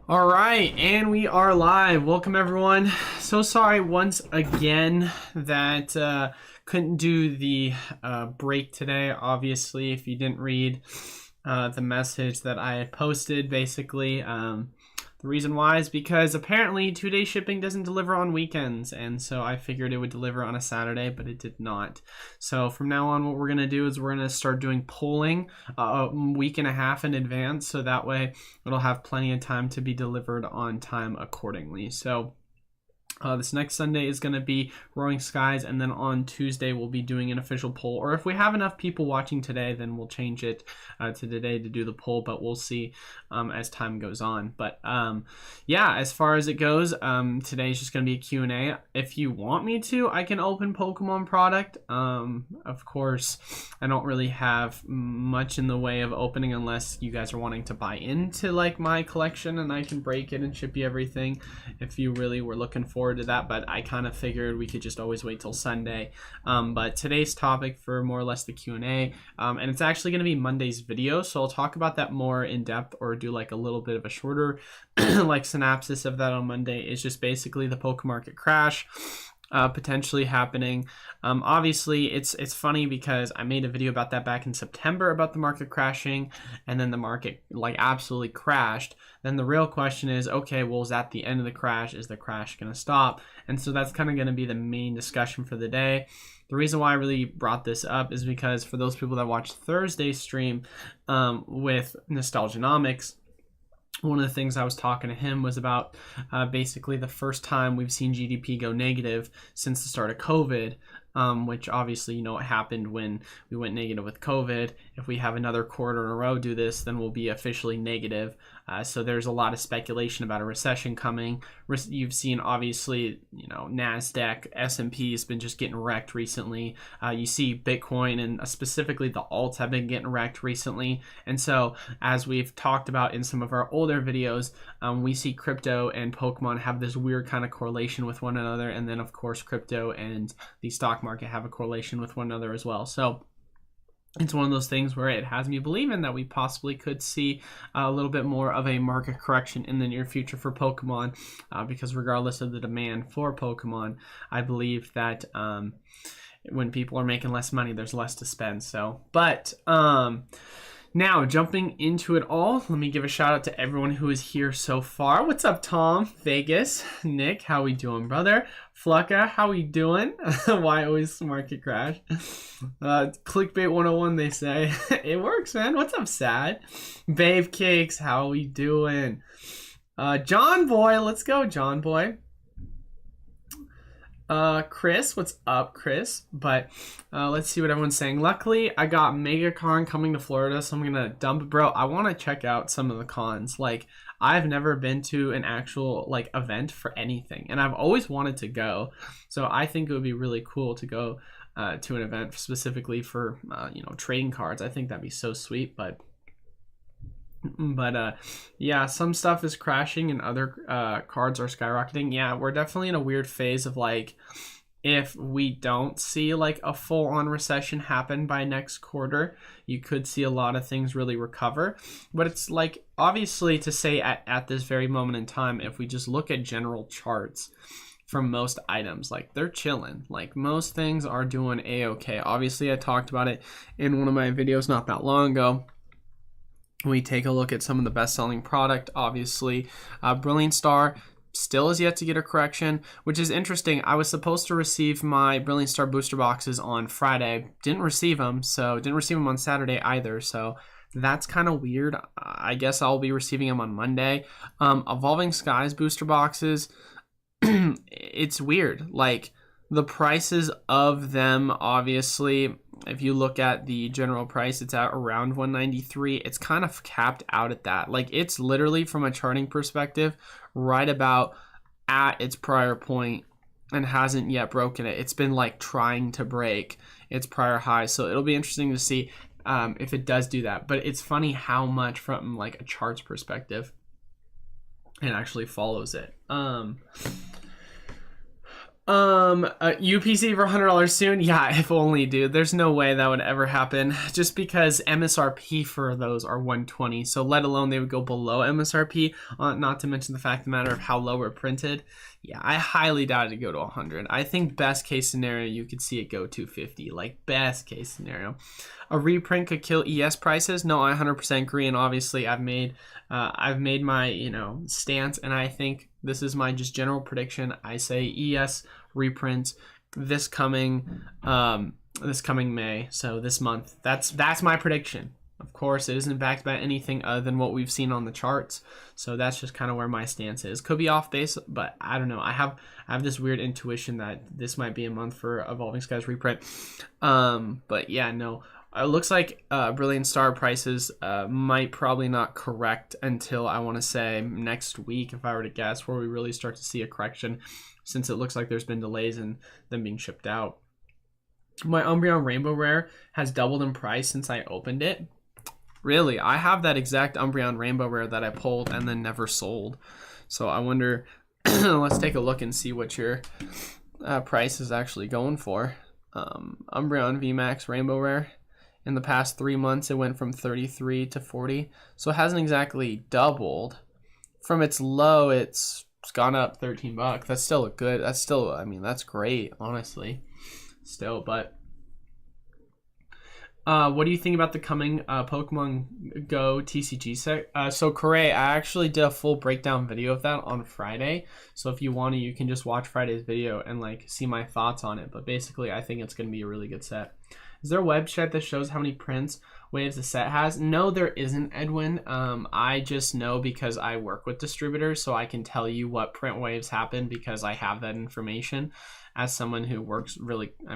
All right, and we are live. Welcome everyone. So sorry once again that couldn't do the break today. Obviously, if you didn't read the message that I had posted, basically the reason why is because apparently 2-day shipping doesn't deliver on weekends, and so I figured it would deliver on a Saturday, but it did not. So from now on, what we're going to do is we're going to start doing polling a week and a half in advance, so that way it'll have plenty of time to be delivered on time accordingly. So this next Sunday is going to be Roaring Skies, and then on Tuesday we'll be doing an official poll. Or if we have enough people watching today, then we'll change it to today to do the poll, but we'll see as time goes on. But yeah, as far as it goes, today is just going to be a Q&A. If you want me to, I can open Pokemon product. Of course, I don't really have much in the way of opening unless you guys are wanting to buy into like my collection, and I can break it and ship you everything if you really were looking forward to that. But I kind of figured we could just always wait till Sunday. But today's topic for more or less the Q&A, and it's actually going to be Monday's video, so I'll talk about that more in depth or do like a little bit of a shorter like synopsis of that on Monday. Is just basically the Pokemon market crash potentially happening. Obviously it's funny because I made a video about that back in September about the market crashing, and then the market like absolutely crashed. Then the real question is, okay, well, is that the end of the crash? Is the crash going to stop? And so that's kind of going to be the main discussion for the day. The reason why I really brought this up is because for those people that watched Thursday's stream with Nostalgianomics, one of the things I was talking to him was about basically the first time we've seen GDP go negative since the start of COVID, which obviously, you know, what happened when we went negative with COVID. If we have another quarter in a row do this, then we'll be officially negative. So there's a lot of speculation about a recession coming. You've seen, obviously, you know, NASDAQ, S&P has been just getting wrecked recently. You see Bitcoin and specifically the alts have been getting wrecked recently. And so as we've talked about in some of our older videos, we see crypto and Pokemon have this weird kind of correlation with one another. And then, of course, crypto and the stock market have a correlation with one another as well. So it's one of those things where it has me believing that we possibly could see a little bit more of a market correction in the near future for Pokemon, because regardless of the demand for Pokemon, I believe that when people are making less money, there's less to spend. So, but now, jumping into it all, let me give a shout out to everyone who is here so far. What's up, Tom? Vegas, Nick, how we doing, brother? Flucka, how we doing? Why always market crash? Clickbait 101, they say. It works, man. What's up, Sad? Babe Cakes, how we doing? John Boy, let's go, John Boy. Chris, what's up, Chris? But let's see what everyone's saying. Luckily, I got MegaCon coming to Florida, so I'm gonna dump it. Bro, I want to check out some of the cons. Like, I've never been to an actual like event for anything, and I've always wanted to go. So I think it would be really cool to go to an event specifically for you know, trading cards. I think that'd be so sweet. But yeah, some stuff is crashing and other cards are skyrocketing. Yeah, we're definitely in a weird phase of like, if we don't see like a full-on recession happen by next quarter, you could see a lot of things really recover. But it's like, obviously, to say at this very moment in time, if we just look at general charts from most items, like, they're chilling. Like, most things are doing a-okay. Obviously, I talked about it in one of my videos not that long ago. We take a look at some of the best-selling product. Obviously, Brilliant Star still is yet to get a correction, which is interesting. I was supposed to receive my Brilliant Star booster boxes on Friday. Didn't receive them, so didn't receive them on Saturday either. So that's kind of weird. I guess I'll be receiving them on Monday. Evolving Skies booster boxes, it's weird. Like, the prices of them, obviously, if you look at the general price, it's at around 193. It's kind of capped out at that. Like, it's literally, from a charting perspective, right about at its prior point and hasn't yet broken it. It's been like trying to break its prior high. So it'll be interesting to see if it does do that. But it's funny how much from like a charts perspective it actually follows it. UPC for $100 soon? Yeah, if only, dude. There's no way that would ever happen. Just because MSRP for those are 120, so let alone they would go below MSRP. Not to mention the fact of the matter of how low we're printed. Yeah, I highly doubt it go to 100. I think best case scenario you could see it go 250. Like best case scenario, a reprint could kill ES prices. No, I 100% agree. And obviously, I've made my stance, and I think this is my just general prediction. I say ES reprint this coming May, so this month. That's my prediction. Of course, it isn't backed by anything other than what we've seen on the charts, so that's just kind of where my stance is. Could be off base, but I don't know. I have this weird intuition that this might be a month for Evolving Skies reprint. But yeah, no. It looks like Brilliant Star prices might probably not correct until I want to say next week, if I were to guess, where we really start to see a correction, since it looks like there's been delays in them being shipped out. My Umbreon Rainbow Rare has doubled in price since I opened it. Really, I have that exact Umbreon Rainbow Rare that I pulled and then never sold. So I wonder, let's take a look and see what your price is actually going for. Umbreon VMAX Rainbow Rare. In the past 3 months, it went from 33 to 40. So it hasn't exactly doubled. From its low, it's gone up 13 bucks. That's still I mean, that's great, honestly. Still, but what do you think about the coming Pokemon Go TCG set? So Corey, I actually did a full breakdown video of that on Friday. So if you want to, you can just watch Friday's video and like see my thoughts on it. But basically, I think it's going to be a really good set. Is there a website that shows how many prints waves the set has? No, there isn't, Edwin. I just know because I work with distributors, so I can tell you what print waves happen because I have that information. As someone who works really, I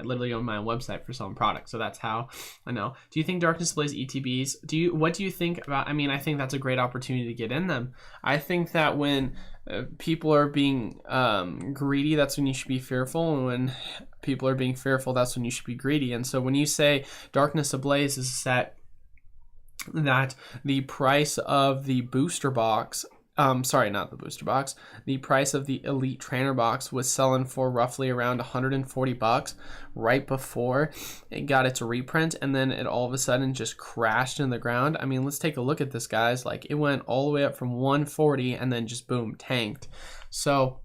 literally own my own website for selling products, so that's how I know. Do you think Darkness Ablaze ETBs? What do you think about? I think that's a great opportunity to get in them. I think that when people are being greedy, that's when you should be fearful, and when people are being fearful, that's when you should be greedy. And so when you say Darkness Ablaze is a set that the price of the booster box, sorry, not the booster box, the price of the Elite Trainer box was selling for roughly around 140 bucks right before it got its reprint, and then it all of a sudden just crashed in the ground. Let's take a look at this, guys. Like, it went all the way up from 140 and then just boom, tanked. So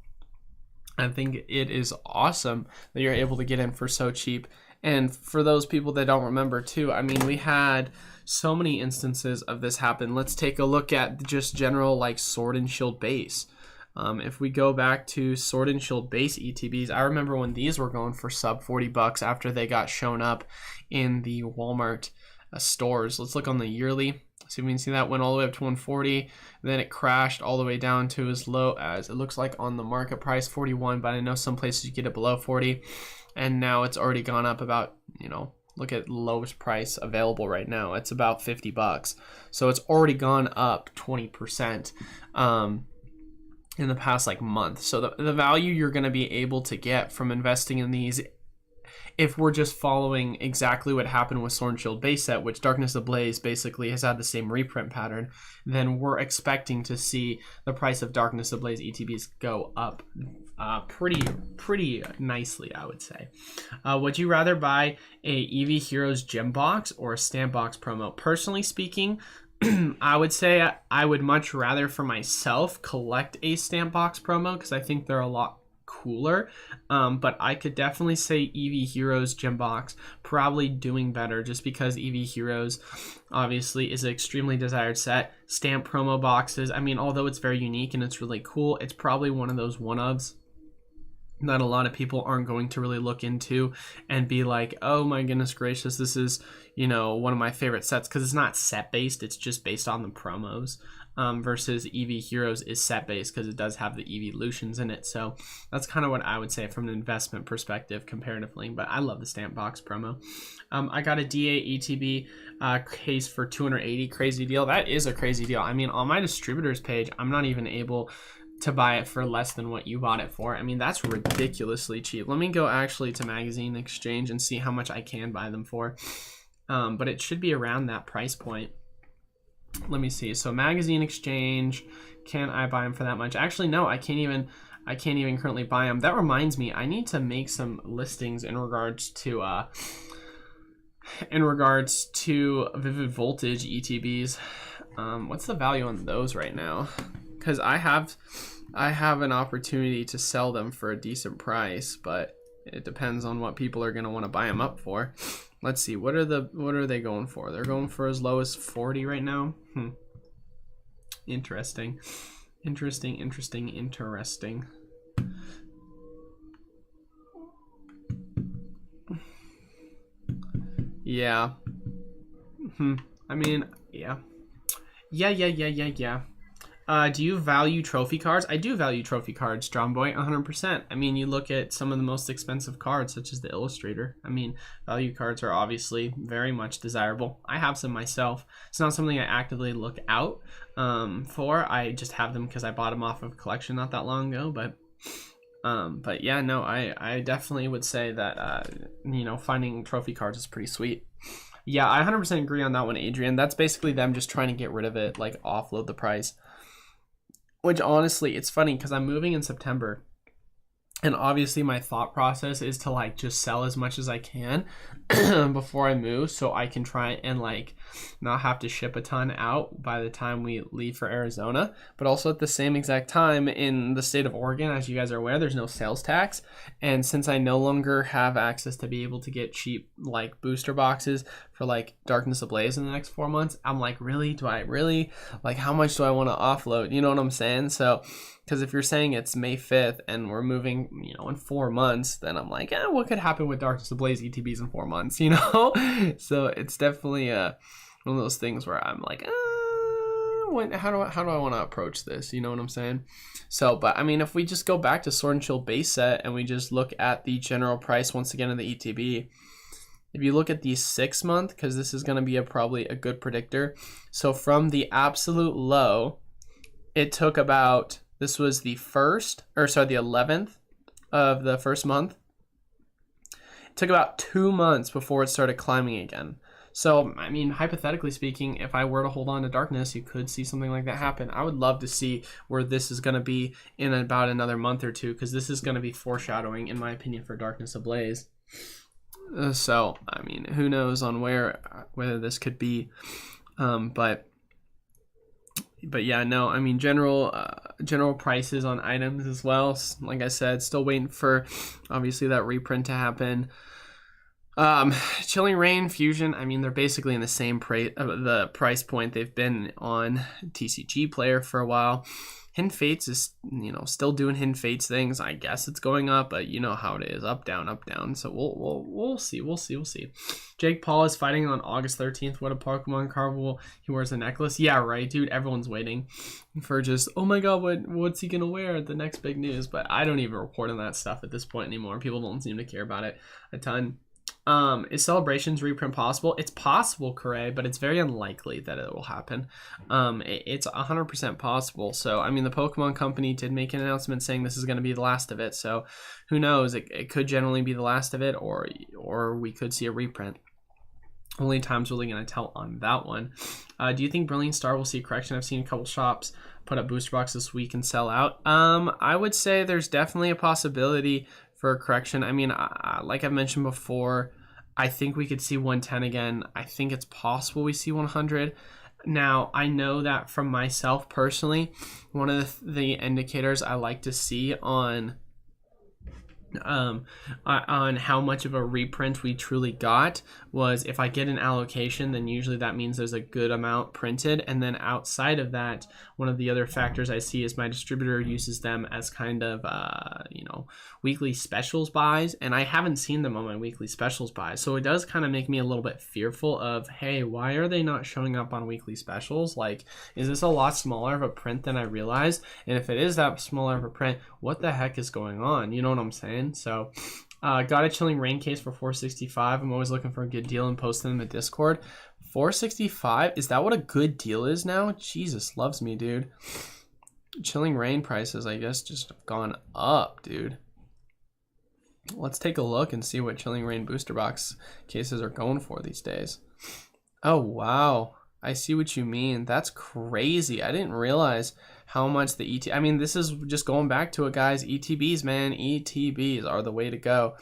I think it is awesome that you're able to get in for so cheap. And for those people that don't remember too, we had so many instances of this happen. Let's take a look at just general like Sword and Shield base. If we go back to Sword and Shield base ETBs, I remember when these were going for sub 40 bucks after they got shown up in the Walmart stores. Let's look on the yearly. See if we can see that went all the way up to 140. Then it crashed all the way down to as low as it looks like on the market price 41, but I know some places you get it below 40. And now it's already gone up about, look at lowest price available right now. It's about 50 bucks. So it's already gone up 20% in the past like month. So the value you're going to be able to get from investing in these, if we're just following exactly what happened with Sword and Shield base set, which Darkness Ablaze basically has had the same reprint pattern, then we're expecting to see the price of Darkness Ablaze ETBs go up pretty nicely, I would say. Would you rather buy a Eevee Heroes gem box or a stamp box promo? Personally speaking, I would say I would much rather for myself collect a stamp box promo because I think they're a lot cooler, but I could definitely say Eevee Heroes gem box probably doing better just because Eevee Heroes obviously is an extremely desired set. Stamp promo boxes, although it's very unique and it's really cool, it's probably one of those one-ofs that a lot of people aren't going to really look into and be like, oh my goodness gracious, this is, one of my favorite sets, because it's not set based, it's just based on the promos. Versus Eevee Heroes is set based because it does have the Eeveelutions in it. So that's kind of what I would say from an investment perspective comparatively, but I love the stamp box promo. I got a DA ETB case for 280. Crazy deal. That is a crazy deal. On my distributors page, I'm not even able to buy it for less than what you bought it for. That's ridiculously cheap. Let me go actually to Magazine Exchange and see how much I can buy them for. But it should be around that price point. Let me see. So Magazine Exchange, can I buy them for that much? Actually, no, I can't even. I can't even currently buy them. That reminds me, I need to make some listings in regards to Vivid Voltage ETBs. What's the value on those right now? Because I have an opportunity to sell them for a decent price, but it depends on what people are going to want to buy them up for. Let's see, what are they going for? They're going for as low as 40 right now. Interesting. Yeah. I mean, yeah. Do you value trophy cards? I do value trophy cards, John Boy, 100%. I mean, you look at some of the most expensive cards, such as the Illustrator. I mean, value cards are obviously very much desirable. I have some myself. It's not something I actively look out for. I just have them because I bought them off of a collection not that long ago. But yeah, no, I definitely would say that, you know, finding trophy cards is pretty sweet. Yeah, I 100% agree on that one, Adrian. That's basically them just trying to get rid of it, like offload the price. Which honestly, it's funny because I'm moving in September. And obviously my thought process is to like just sell as much as I can before I move, so I can try and like not have to ship a ton out by the time we leave for Arizona. But also at the same exact time in the state of Oregon, as you guys are aware, there's no sales tax. And since I no longer have access to be able to get cheap like booster boxes for like Darkness Ablaze in the next 4 months, I'm like, really? Do I really? Like, how much do I want to offload? You know what I'm saying? So, because if you're saying it's May 5th and we're moving, you know, in 4 months, then I'm like, what could happen with Darkness Ablaze ETBs in 4 months, you know? So it's definitely one of those things where I'm like, how do I want to approach this? You know what I'm saying? So, but I mean, if we just go back to Sword and Shield base set and we just look at the general price once again of the ETB, if you look at the 6 month, because this is going to be probably a good predictor. So from the absolute low, it took about, this was the 11th of the first month. It took about 2 months before it started climbing again. So, I mean, hypothetically speaking, if I were to hold on to Darkness, you could see something like that happen. I would love to see where this is going to be in about another month or two, because this is going to be foreshadowing, in my opinion, for Darkness Ablaze. So, I mean, who knows on whether this could be, but yeah, no, I mean, general prices on items as well. Like I said, still waiting for obviously that reprint to happen. Chilling Reign, Fusion, I mean, they're basically in the same the price point they've been on TCG Player for a while. Hidden Fates is, you know, still doing Hidden Fates things. I guess it's going up, but you know how it is, up, down, up, down. So we'll see. Jake Paul is fighting on August 13th. What a Pokemon card he wears a necklace. Yeah, right, dude. Everyone's waiting for just, oh my god, what's he gonna wear? The next big news. But I don't even report on that stuff at this point anymore. People don't seem to care about it a ton. Is Celebrations reprint possible? It's possible, Corey, but it's very unlikely that it will happen. It's 100% possible. So, I mean, the Pokemon Company did make an announcement saying this is going to be the last of it. So, who knows? It could generally be the last of it, or we could see a reprint. Only time's really going to tell on that one. Do you think Brilliant Star will see a correction? I've seen a couple shops put up booster boxes this week and sell out. I would say there's definitely a possibility for a correction. I mean, like I've mentioned before, I think we could see 110 again. I think it's possible we see 100. Now, I know that from myself personally, one of the indicators I like to see on how much of a reprint we truly got was if I get an allocation, then usually that means there's a good amount printed. And then outside of that, one of the other factors I see is my distributor uses them as kind of weekly specials buys, and I haven't seen them on my weekly specials buys. So it does kind of make me a little bit fearful of, hey, why are they not showing up on weekly specials? Like, is this a lot smaller of a print than I realized? And if it is that smaller of a print, what the heck is going on? You know what I'm saying? So got a Chilling Reign case for $465. I'm always looking for a good deal and posting in the Discord. $465? Is that what a good deal is now? Jesus loves me, dude. Chilling Reign prices, I guess, just have gone up, dude. Let's take a look and see what Chilling Reign booster box cases are going for these days. Oh, wow. I see what you mean. That's crazy. I didn't realize how much the ET... I mean, this is just going back to it, guys. ETBs, man. ETBs are the way to go.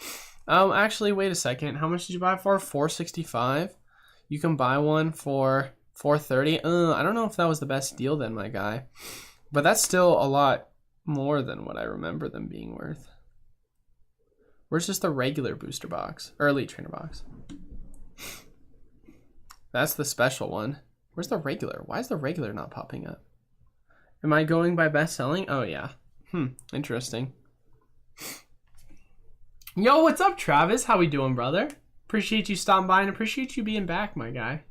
Actually, wait a second. How much did you buy it for? $465? You can buy one for $430. I don't know if that was the best deal then, my guy. But that's still a lot more than what I remember them being worth. Where's just the regular booster box? Or Elite Trainer box? That's the special one. Where's the regular? Why is the regular not popping up? Am I going by best selling? Oh, yeah. Interesting. Yo, what's up, Travis? How we doing, brother? Appreciate you stopping by and appreciate you being back, my guy.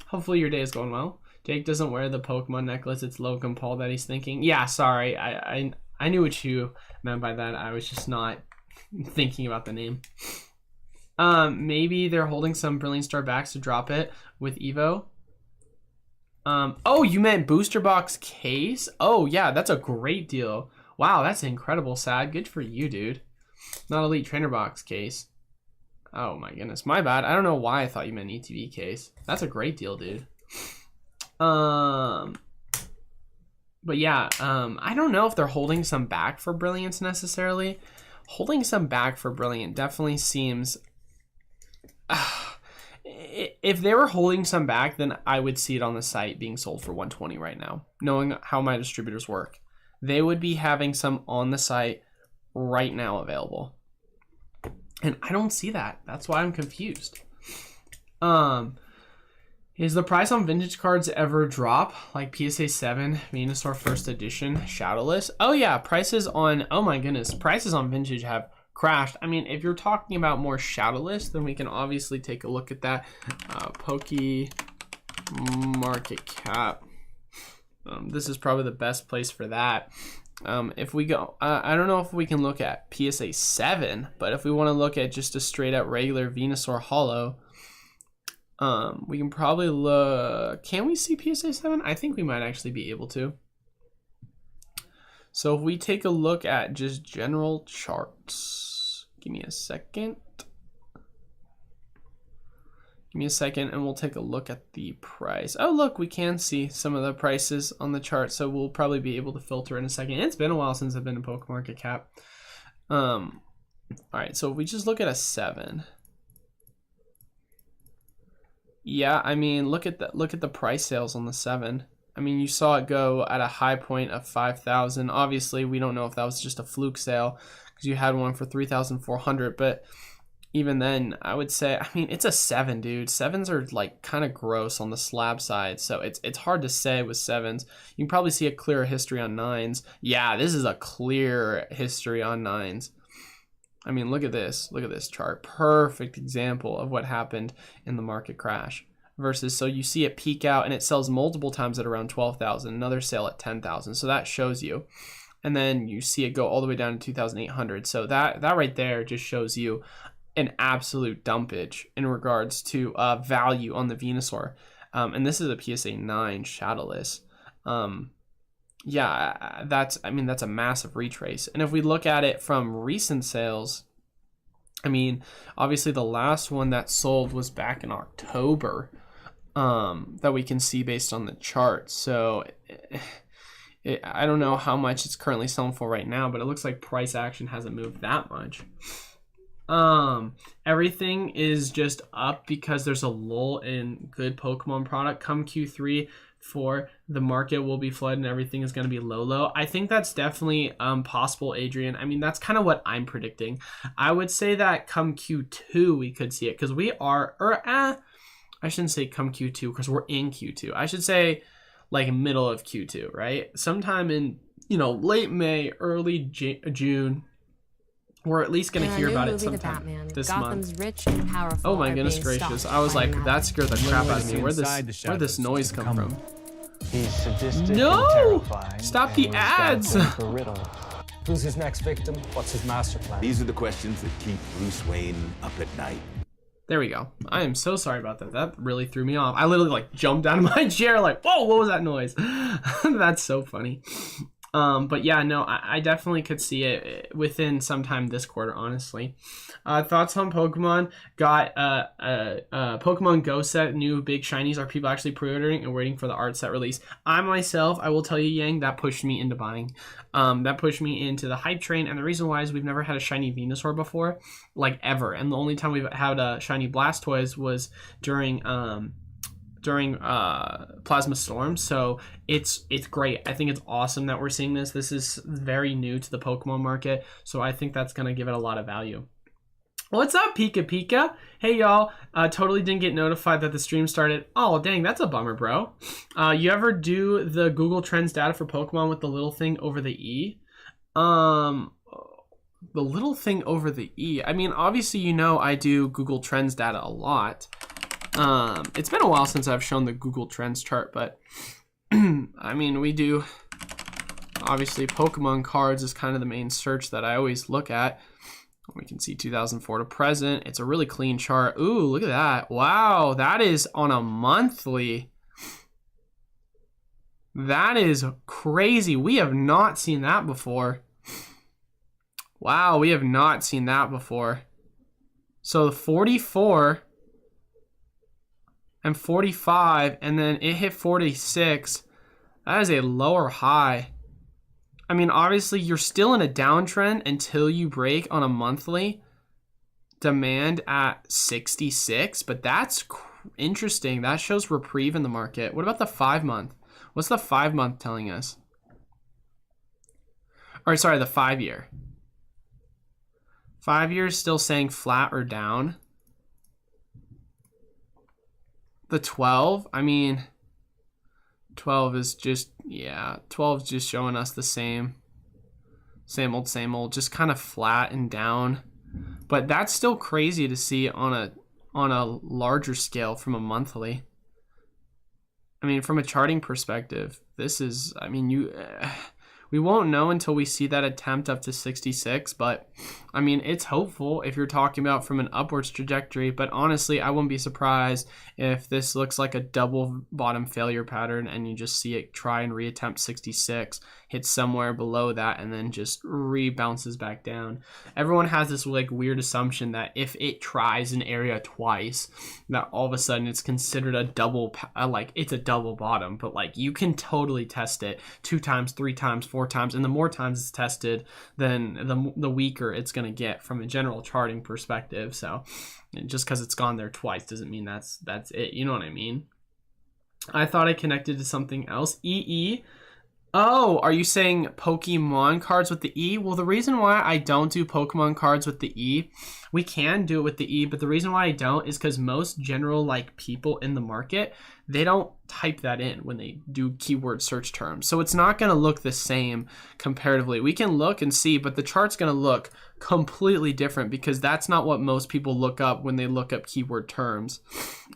Hopefully your day is going well. Jake doesn't wear the Pokemon necklace. It's Logan Paul that he's thinking. Yeah, sorry. I knew what you meant by that. I was just not thinking about the name. Maybe they're holding some Brilliant Star backs to drop it with Evo. Oh, you meant booster box case? Oh, yeah, that's a great deal. Wow, that's incredible, Sad. Good for you, dude. Not Elite Trainer box case. Oh my goodness, my bad. I don't know why I thought you meant ETB case. That's a great deal, dude. But yeah, I don't know if they're holding some back for Brilliance necessarily. Holding some back for Brilliant definitely seems... if they were holding some back, then I would see it on the site being sold for $120 right now. Knowing how my distributors work, they would be having some on the site right now available. And I don't see that. That's why I'm confused. Is the price on vintage cards ever drop? Like PSA 7, Venusaur First Edition, Shadowless? Oh yeah, prices on, oh my goodness, prices on vintage have crashed. I mean, if you're talking about more Shadowless, then we can obviously take a look at that. Poke market cap. This is probably the best place for that. If we go, I don't know if we can look at PSA 7, but if we want to look at just a straight up regular Venusaur Holo, we can probably look, can we see PSA 7? I think we might actually be able to. So if we take a look at just general charts, give me a second. Give me a second and we'll take a look at the price. Oh, look, we can see some of the prices on the chart, so we'll probably be able to filter in a second. It's been a while since I've been in Poke Market Cap. All right, so if we just look at a 7. Yeah, I mean, look at the price sales on the 7. I mean, you saw it go at a high point of 5,000. Obviously, we don't know if that was just a fluke sale because you had one for 3,400, but even then, I would say, I mean, it's a 7, dude. 7s are like kind of gross on the slab side, so it's hard to say with 7s. You can probably see a clearer history on 9s. Yeah, this is a clear history on 9s. I mean, look at this. Look at this chart. Perfect example of what happened in the market crash. Versus, so you see it peak out and it sells multiple times at around 12,000, another sale at 10,000. So that shows you. And then you see it go all the way down to 2,800. So that right there just shows you an absolute dumpage in regards to value on the Venusaur. And this is a PSA 9 Shadowless. Yeah, that's a massive retrace. And if we look at it from recent sales, I mean, obviously the last one that sold was back in October, that we can see based on the chart. So I don't know how much it's currently selling for right now, but it looks like price action hasn't moved that much. Everything is just up because there's a lull in good Pokemon product. Come Q3, for the market will be flooded and everything is going to be low. I think that's definitely possible, Adrian. I mean, that's kind of what I'm predicting. I would say that come Q2 we could see it because we are, I shouldn't say come Q2 because we're in Q2. I should say like middle of Q2, right? Sometime in, late May, early June. We're at least going to hear about it sometime this month. Rich and powerful. Oh my goodness gracious. I was like, that scared the crap out of me. Where'd this noise come from? He's sadistic no! Stop the ads! Who's his next victim? What's his master plan? These are the questions that keep Bruce Wayne up at night. There we go. I am so sorry about that. That really threw me off. I literally like jumped out of my chair like, whoa, what was that noise? That's so funny. But yeah, no, I definitely could see it within sometime this quarter, honestly. Thoughts on Pokemon? Got Pokemon Go set, new big shinies. Are people actually pre-ordering and waiting for the art set release? I myself, I will tell you, Yang, that pushed me into buying. That pushed me into the hype train, and the reason why is we've never had a shiny Venusaur before, like ever. And the only time we've had a shiny Blastoise was during Plasma Storm, so it's great. I think it's awesome that we're seeing this. This is very new to the Pokemon market, so I think that's gonna give it a lot of value. What's up, Pika Pika? Hey y'all, totally didn't get notified that the stream started. Oh dang, that's a bummer, bro. You ever do the Google Trends data for Pokemon with the little thing over the E? The little thing over the E. I mean, obviously, you know, I do Google Trends data a lot. It's been a while since I've shown the Google Trends chart, but I mean, we do, obviously Pokemon cards is kind of the main search that I always look at. We can see 2004 to present. It's a really clean chart. Ooh, look at that. Wow, that is on a monthly. That is crazy. We have not seen that before. Wow, we have not seen that before. So the 44 and 45, and then it hit 46. That is a lower high. I mean, obviously, you're still in a downtrend until you break on a monthly demand at 66, but that's interesting. That shows reprieve in the market. What about the 5 month? What's the 5 month telling us? Or sorry, the 5 year. 5 years still saying flat or down. The 12, I mean, 12 is just, yeah, 12 is just showing us the same old, just kind of flat and down. But that's still crazy to see on a larger scale from a monthly. I mean, from a charting perspective, this is, I mean, we won't know until we see that attempt up to 66, but I mean, it's hopeful if you're talking about from an upwards trajectory, but honestly, I wouldn't be surprised if this looks like a double bottom failure pattern and you just see it try and reattempt 66, hit somewhere below that, and then just rebounces back down. Everyone has this like weird assumption that if it tries an area twice, that all of a sudden it's considered a double, like it's a double bottom, but like you can totally test it 2 times, 3 times, 4 times, and the more times it's tested, then the weaker it's going to get from a general charting perspective. So just because it's gone there twice doesn't mean that's it. You know what I mean? I thought I connected to something else. EE. Oh, are you saying Pokemon cards with the E? Well, the reason why I don't do Pokemon cards with the E, we can do it with the E, but the reason why I don't is because most general like people in the market, they don't type that in when they do keyword search terms. So it's not going to look the same comparatively. We can look and see, but the chart's going to look completely different because that's not what most people look up when they look up keyword terms.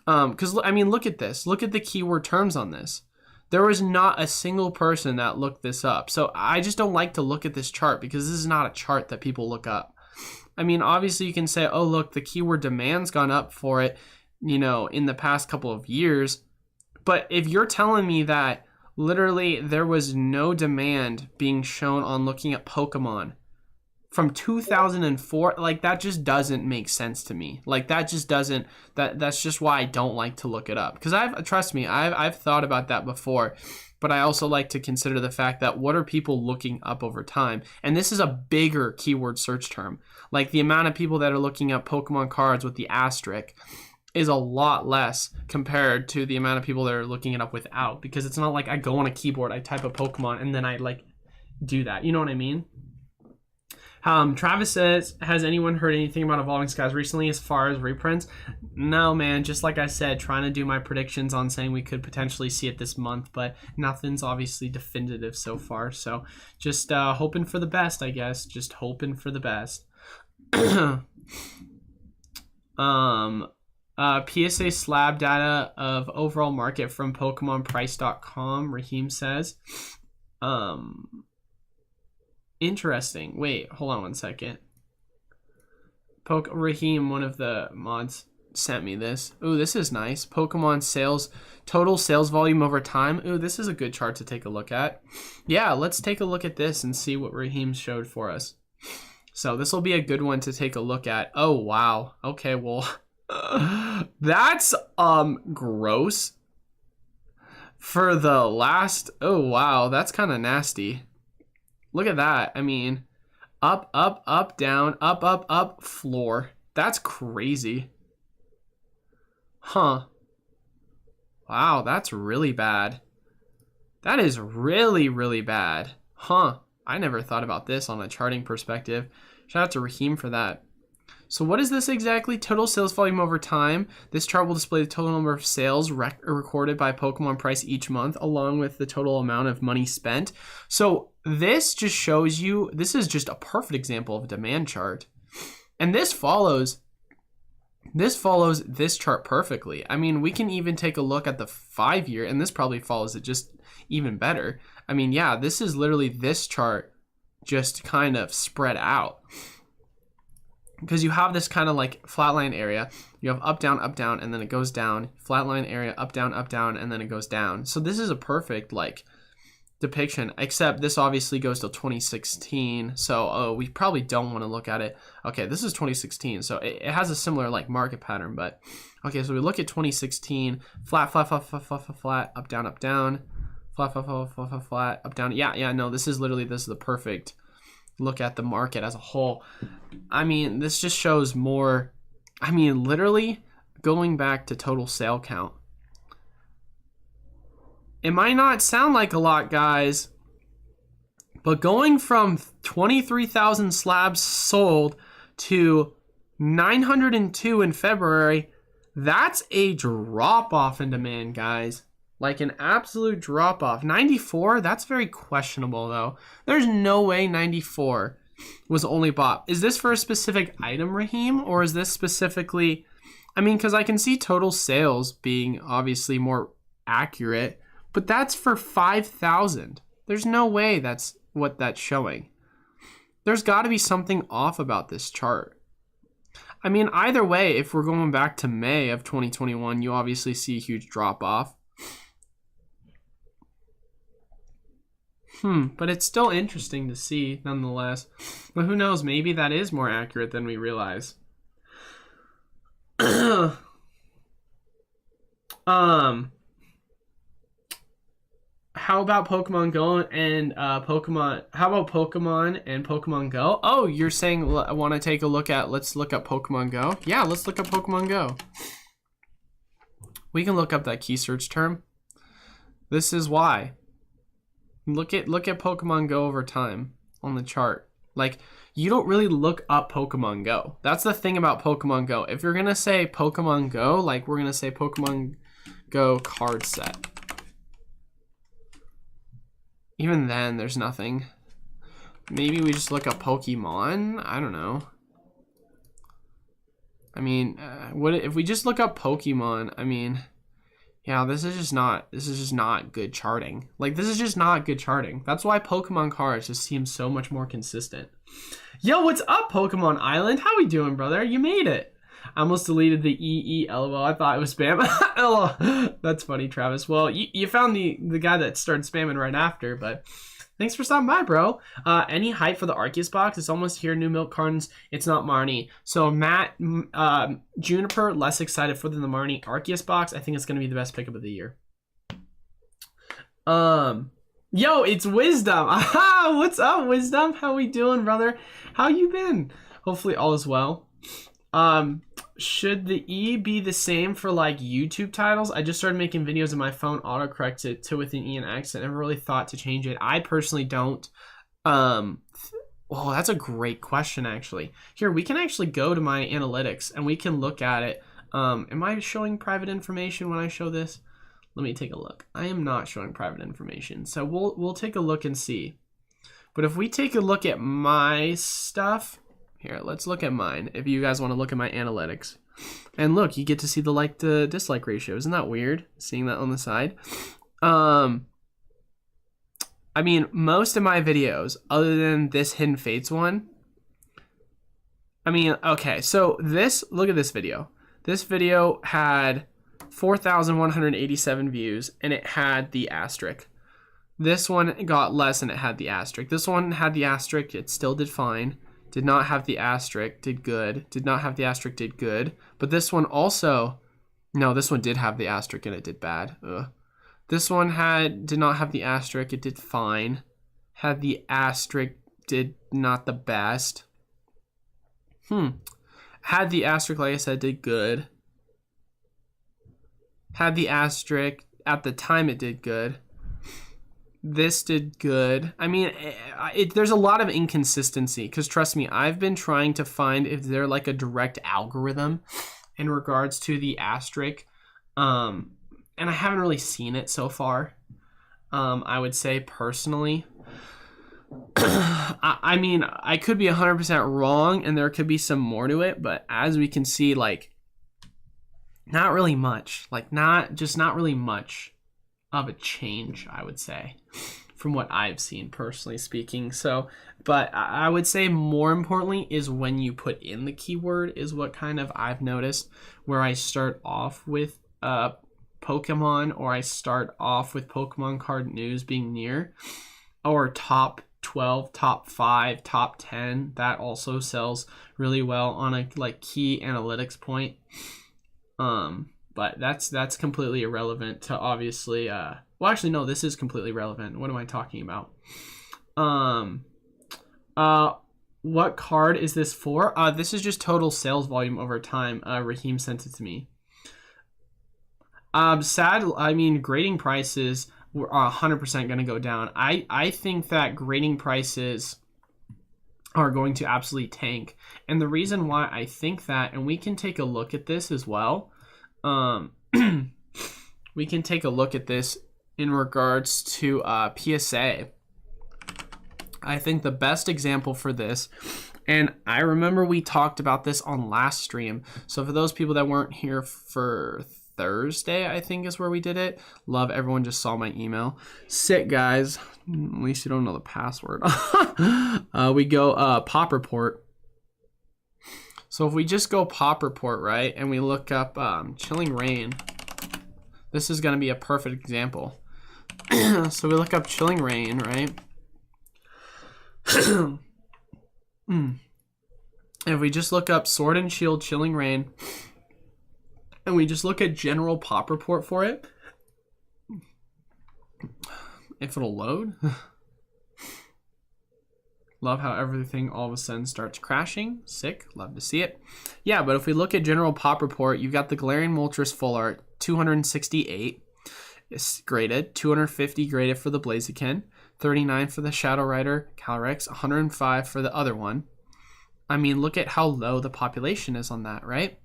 Because, I mean, look at this. Look at the keyword terms on this. There was not a single person that looked this up. So I just don't like to look at this chart because this is not a chart that people look up. I mean, obviously you can say, oh, look, the keyword demand's gone up for it, you know, in the past couple of years. But if you're telling me that literally there was no demand being shown on looking at Pokemon from 2004, like that just doesn't make sense to me. Like that just doesn't, that's just why I don't like to look it up. Because trust me, I've thought about that before, but I also like to consider the fact that what are people looking up over time? And this is a bigger keyword search term. Like the amount of people that are looking up Pokemon cards with the asterisk is a lot less compared to the amount of people that are looking it up without, because it's not like I go on a keyboard, I type a Pokemon, and then I like do that. You know what I mean? Travis says, has anyone heard anything about Evolving Skies recently as far as reprints? No, man. Just like I said, trying to do my predictions on saying we could potentially see it this month, but nothing's obviously definitive so far. So just hoping for the best, I guess. Just hoping for the best. PSA slab data of overall market from PokemonPrice.com, Raheem says. Interesting. Wait, hold on one second. Raheem, one of the mods. sent me this. Ooh, this is nice. Pokemon sales, total sales volume over time. Ooh, this is a good chart to take a look at. Yeah, let's take a look at this and see what Raheem showed for us. So this will be a good one to take a look at. Oh, wow. Okay, well, that's gross. For the last, oh, wow, that's kind of nasty. Look at that. I mean, up, up, up, down, up, floor. That's crazy. Huh. Wow, that's really bad. That is really, really bad. Huh. I never thought about this on a charting perspective. Shout out to Raheem for that. So what is this exactly? Total sales volume over time. This chart will display the total number of sales recorded by Pokemon price each month, along with the total amount of money spent. So this just shows you, this is just a perfect example of a demand chart. And this follows this chart perfectly. I mean, we can even take a look at the 5-year, and this probably follows it just even better. I mean, yeah, this is literally this chart just kind of spread out. Because you have this kind of like flatline area. You have up, down, and then it goes down. Flatline area, up, down, and then it goes down. So this is a perfect like depiction, except this obviously goes to 2016. So we probably don't want to look at it. Okay, this is 2016. So it has a similar like market pattern, but okay, so we look at 2016, flat, up, down, flat, up, down. Yeah, no, this is the perfect look at the market as a whole. I mean, this just shows more, I mean, literally going back to total sale count. It might not sound like a lot, guys, but going from 23,000 slabs sold to 902 in February, that's a drop off in demand, guys. Like an absolute drop off. 94, that's very questionable though. There's no way 94 was only bought. Is this for a specific item, Raheem? Or is this specifically, I mean, because I can see total sales being obviously more accurate, but that's for 5,000. There's no way that's what that's showing. There's got to be something off about this chart. I mean, either way, if we're going back to May of 2021, you obviously see a huge drop off. But it's still interesting to see nonetheless. But who knows, maybe that is more accurate than we realize. How about Pokemon Go and Pokemon Go? Oh, you're saying I want to take a look at, let's look up Pokemon Go. Yeah, let's look up Pokemon Go. We can look up that key search term. This is why. Look at Pokemon Go over time on the chart. Like, you don't really look up Pokemon Go. That's the thing about Pokemon Go. If you're gonna say Pokemon Go, like we're gonna say Pokemon Go card set. Even then, there's nothing. Maybe we just look up Pokemon. I don't know. I mean, what if we just look up Pokemon? I mean, yeah, this is just not good charting. Like, this is just not good charting. That's why Pokemon cards just seem so much more consistent. Yo, what's up, Pokemon Island? How we doing, brother? You made it. I almost deleted the LOL. I thought it was spam. LOL. That's funny, Travis. Well, you found the guy that started spamming right after, but thanks for stopping by, bro. Any hype for the Arceus box? It's almost here. New milk cartons. It's not Marnie. So Matt, Juniper, less excited for than the Marnie Arceus box. I think it's going to be the best pickup of the year. Yo, it's Wisdom. Aha, what's up, Wisdom? How we doing, brother? How you been? Hopefully all is well. Should the E be the same for like YouTube titles? I just started making videos and my phone autocorrects it to with an E and X. I never really thought to change it. I personally don't. Well, that's a great question, actually. Here, we can actually go to my analytics and we can look at it. Am I showing private information when I show this? Let me take a look. I am not showing private information. So we'll take a look and see. But if we take a look at my stuff, here, let's look at mine. If you guys want to look at my analytics. And look, you get to see the like to dislike ratio. Isn't that weird? Seeing that on the side. I mean, most of my videos, other than this Hidden Fates one. I mean, okay, so this, look at this video. This video had 4,187 views, and it had the asterisk. This one got less, and it had the asterisk. This one had the asterisk. It still did fine. Did not have the asterisk. Did good. Did not have the asterisk. Did good. But this one also... No, this one did have the asterisk, and it did bad. Ugh. This one did not have the asterisk. It did fine. Had the asterisk. Did not the best. Had the asterisk, like I said, did good. Had the asterisk. At the time, it did good. This did good. I mean, there's a lot of inconsistency, because trust me, I've been trying to find if they're like a direct algorithm in regards to the asterisk. And I haven't really seen it so far. I would say personally. I mean, I could be 100% wrong, and there could be some more to it, but as we can see, like, not really much. Like, not really much of a change, I would say, from what I've seen, personally speaking. So, but I would say more importantly is when you put in the keyword is what kind of I've noticed, where I start off with Pokemon, or I start off with Pokemon card news being near, or top 12, top 5, top 10. That also sells really well on a like key analytics point. But that's completely irrelevant to obviously well, actually no, this is completely relevant. What am I talking about? What card is this for? This is just total sales volume over time. Raheem sent it to me. I mean, grading prices are 100% going to go down. I think that grading prices are going to absolutely tank. And the reason why I think that, and we can take a look at this as well. We can take a look at this in regards to PSA. I think the best example for this, and I remember we talked about this on last stream. So for those people that weren't here for Thursday, I think is where we did it. Love everyone just saw my email. Sick, guys. At least you don't know the password. We go pop report. So if we just go pop report, right, and we look up chilling rain, this is going to be a perfect example. So we look up chilling rain, right? If we just look up Sword and Shield chilling rain, and we just look at general pop report for it, if it'll load. Love how everything all of a sudden starts crashing. Sick. Love to see it. Yeah, but if we look at general pop report, you've got the Galarian Moltres Full Art, 268. It's graded. 250 graded for the Blaziken. 39 for the Shadow Rider Calyrex. 105 for the other one. I mean, look at how low the population is on that, right?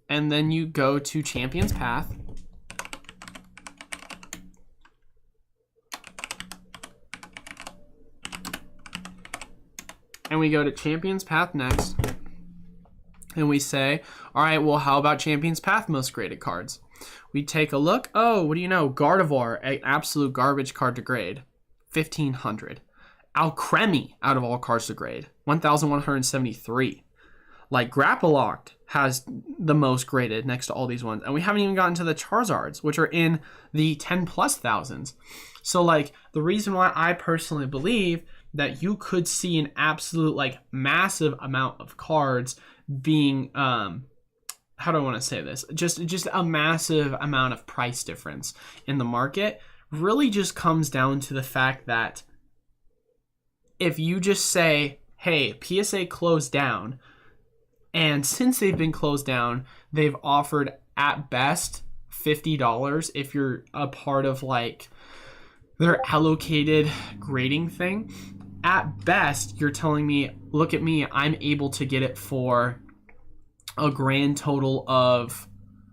And then you go to Champion's Path. And we go to Champion's Path next. And we say, all right, well, how about Champion's Path most graded cards? We take a look. Oh, what do you know? Gardevoir, an absolute garbage card to grade. 1,500. Alcremie, out of all cards to grade. 1,173. Like, Grapploct has the most graded next to all these ones. And we haven't even gotten to the Charizards, which are in the 10 plus thousands. So, like, the reason why I personally believe that you could see an absolute, like, massive amount of cards being, how do I want to say this? Just a massive amount of price difference in the market really just comes down to the fact that if you just say, hey, PSA closed down, and since they've been closed down, they've offered at best $50 if you're a part of like their allocated grading thing. At best, you're telling me, look at me, I'm able to get it for a grand total of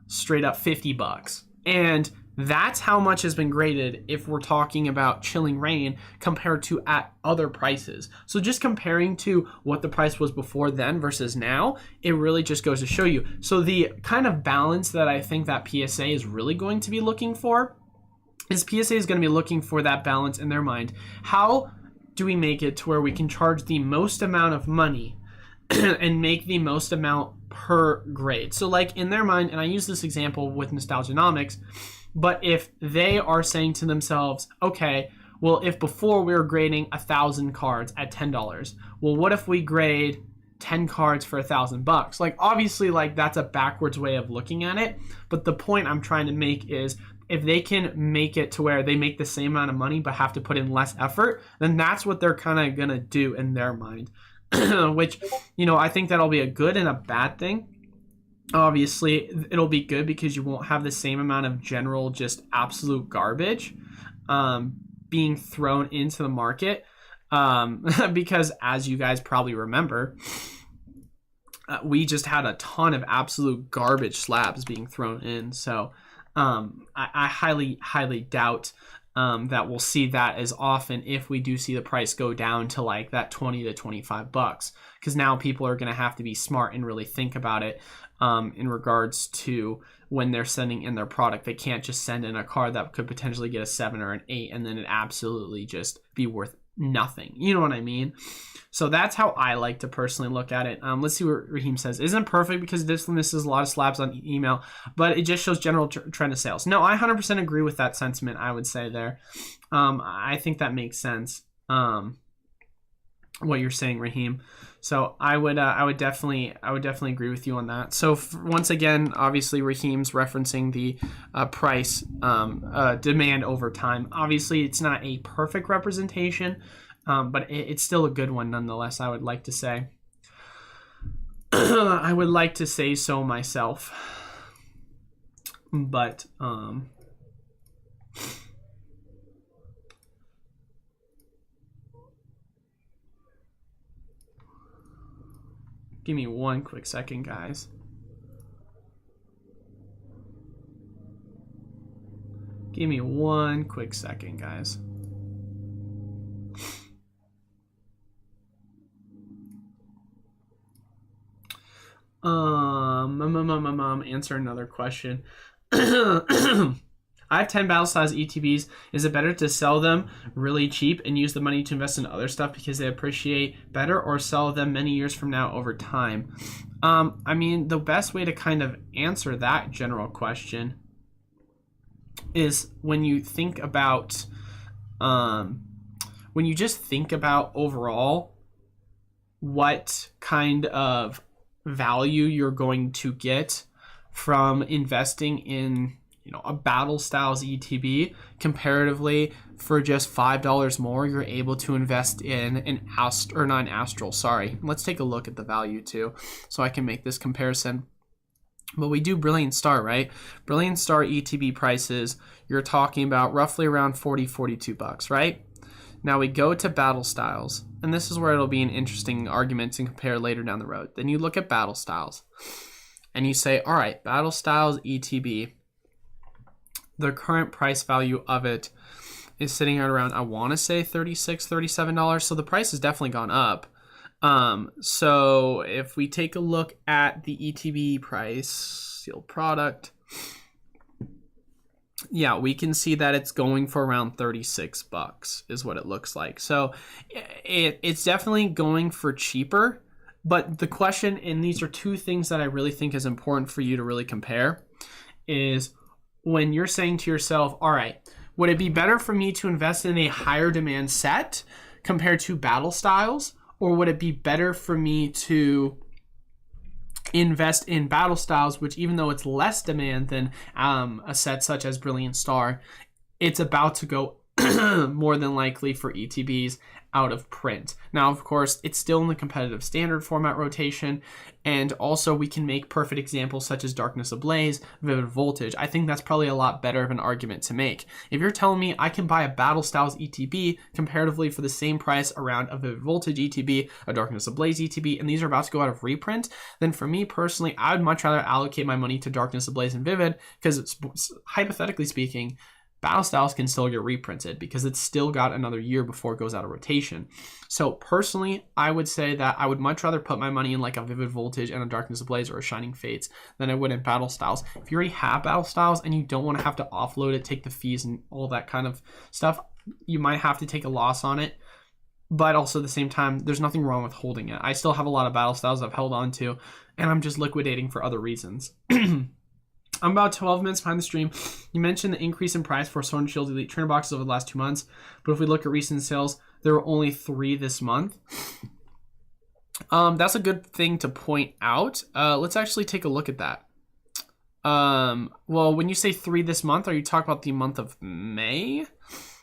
straight up $50. And that's how much has been graded if we're talking about Chilling Rain compared to at other prices. So just comparing to what the price was before then versus now, it really just goes to show you. So the kind of balance that I think that PSA is really going to be looking for is PSA is going to be looking for that balance in their mind. How do we make it to where we can charge the most amount of money and make the most amount per grade. So like in their mind, and I use this example with Nostalgianomics, but if they are saying to themselves, okay, well, if before we were grading 1,000 cards at $10, well, what if we grade 10 cards for $1,000? Like, obviously, like, that's a backwards way of looking at it. But the point I'm trying to make is if they can make it to where they make the same amount of money but have to put in less effort, then that's what they're kind of going to do in their mind. Which, you know, I think that'll be a good and a bad thing. Obviously, it'll be good because you won't have the same amount of general, just absolute garbage being thrown into the market. Because as you guys probably remember, we just had a ton of absolute garbage slabs being thrown in. So I highly doubt that we'll see that as often if we do see the price go down to like that $20 to $25, because now people are going to have to be smart and really think about it in regards to when they're sending in their product. They can't just send in a card that could potentially get a 7 or an 8 and then it absolutely just be worth nothing. You know what I mean? So that's how I like to personally look at it. Let's see what Raheem says. Isn't perfect because this misses a lot of slabs on email, but it just shows general trend of sales. No, I 100% agree with that sentiment, I would say there. I think that makes sense, what you're saying, Raheem. So I would definitely agree with you on that. So once again, obviously Raheem's referencing the price demand over time. Obviously, it's not a perfect representation, but it's still a good one nonetheless, I would like to say. I would like to say so myself, but give me one quick second, guys. Give me one quick second, guys. Answer another question. I have 10 battle styles ETBs. Is it better to sell them really cheap and use the money to invest in other stuff because they appreciate better, or sell them many years from now over time? I mean, the best way to kind of answer that general question is when you think about, when you just think about overall what kind of value you're going to get from investing in, you know, a battle styles ETB. Comparatively, for just $5 more, you're able to invest in an astral. Let's take a look at the value too, so I can make this comparison. But we do Brilliant Star, right? Brilliant Star ETB prices, you're talking about roughly around $42, right? Now we go to battle styles, and this is where it'll be an interesting argument to compare later down the road. Then you look at battle styles, and you say, all right, battle styles ETB, the current price value of it is sitting at around, I want to say $36, $37. So the price has definitely gone up. So if we take a look at the ETB price, sealed product, yeah, we can see that it's going for around $36 is what it looks like. So it's definitely going for cheaper. But the question, and these are two things that I really think is important for you to really compare, is when you're saying to yourself, all right, would it be better for me to invest in a higher demand set compared to battle styles? Or would it be better for me to invest in battle styles, which even though it's less demand than a set such as Brilliant Star, it's about to go more than likely for ETBs out of print. Now, of course, it's still in the competitive standard format rotation, and also we can make perfect examples such as Darkness Ablaze, Vivid Voltage. I think that's probably a lot better of an argument to make. If you're telling me I can buy a Battle Styles ETB comparatively for the same price around a Vivid Voltage ETB, a Darkness Ablaze ETB, and these are about to go out of reprint, then for me personally, I would much rather allocate my money to Darkness Ablaze and Vivid, because hypothetically speaking, Battle Styles can still get reprinted because it's still got another year before it goes out of rotation. So personally, I would say that I would much rather put my money in like a Vivid Voltage and a Darkness Ablaze or a Shining Fates than I would in Battle Styles. If you already have Battle Styles and you don't want to have to offload it, take the fees and all that kind of stuff, you might have to take a loss on it. but also at the same time, there's nothing wrong with holding it. I still have a lot of battle styles I've held on to, and I'm just liquidating for other reasons. I'm about 12 minutes behind the stream. You mentioned the increase in price for Sword and Shield Elite trainer boxes over the last 2 months, but if we look at recent sales, there were only 3 this month. That's a good thing to point out. Let's actually take a look at that. Well, when you say 3 this month, are you talking about the month of May?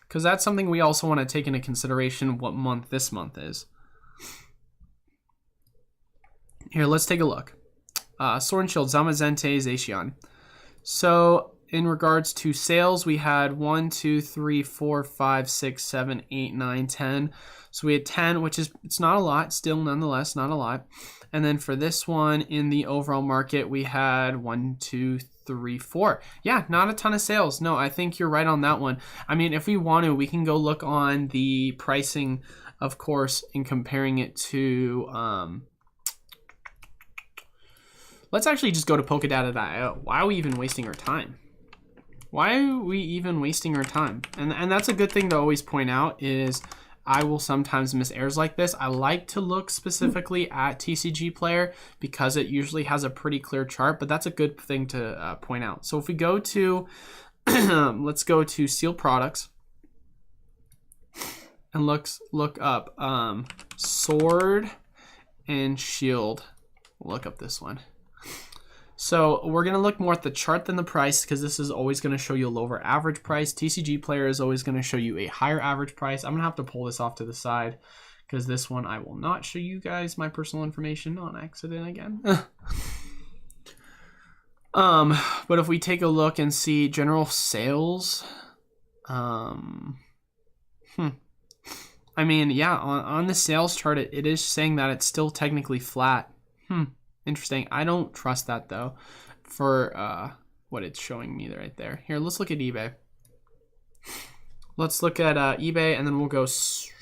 Because that's something we also want to take into consideration what month this month is. Here, let's take a look. Sword and Shield, Zamazente, Zacian. So in regards to sales, we had 1, 2, 3, 4, 5, 6, 7, 8, 9, 10. So we had 10, which is, it's not a lot, still nonetheless not a lot. And then for this one in the overall market, we had 1, 2, 3, 4. Yeah, not a ton of sales. No, I think you're right on that one. I mean, if we want to, we can go look on the pricing, of course, and comparing it to, let's actually just go to Pokedata.io. Why are we even wasting our time? Why are we even wasting our time? And that's a good thing to always point out is I will sometimes miss errors like this. I like to look specifically at TCG Player because it usually has a pretty clear chart, but that's a good thing to point out. So if we go to, let's go to Seal Products and look up Sword and Shield. Look up this one. So we're going to look more at the chart than the price because this is always going to show you a lower average price. TCG Player is always going to show you a higher average price. I'm going to have to pull this off to the side because this one I will not show you guys my personal information on accident again. But if we take a look and see general sales, I mean, yeah, on the sales chart, it is saying that it's still technically flat. Interesting. I don't trust that though for what it's showing me right there. Here, let's look at eBay. Let's look at eBay and then we'll go Sword,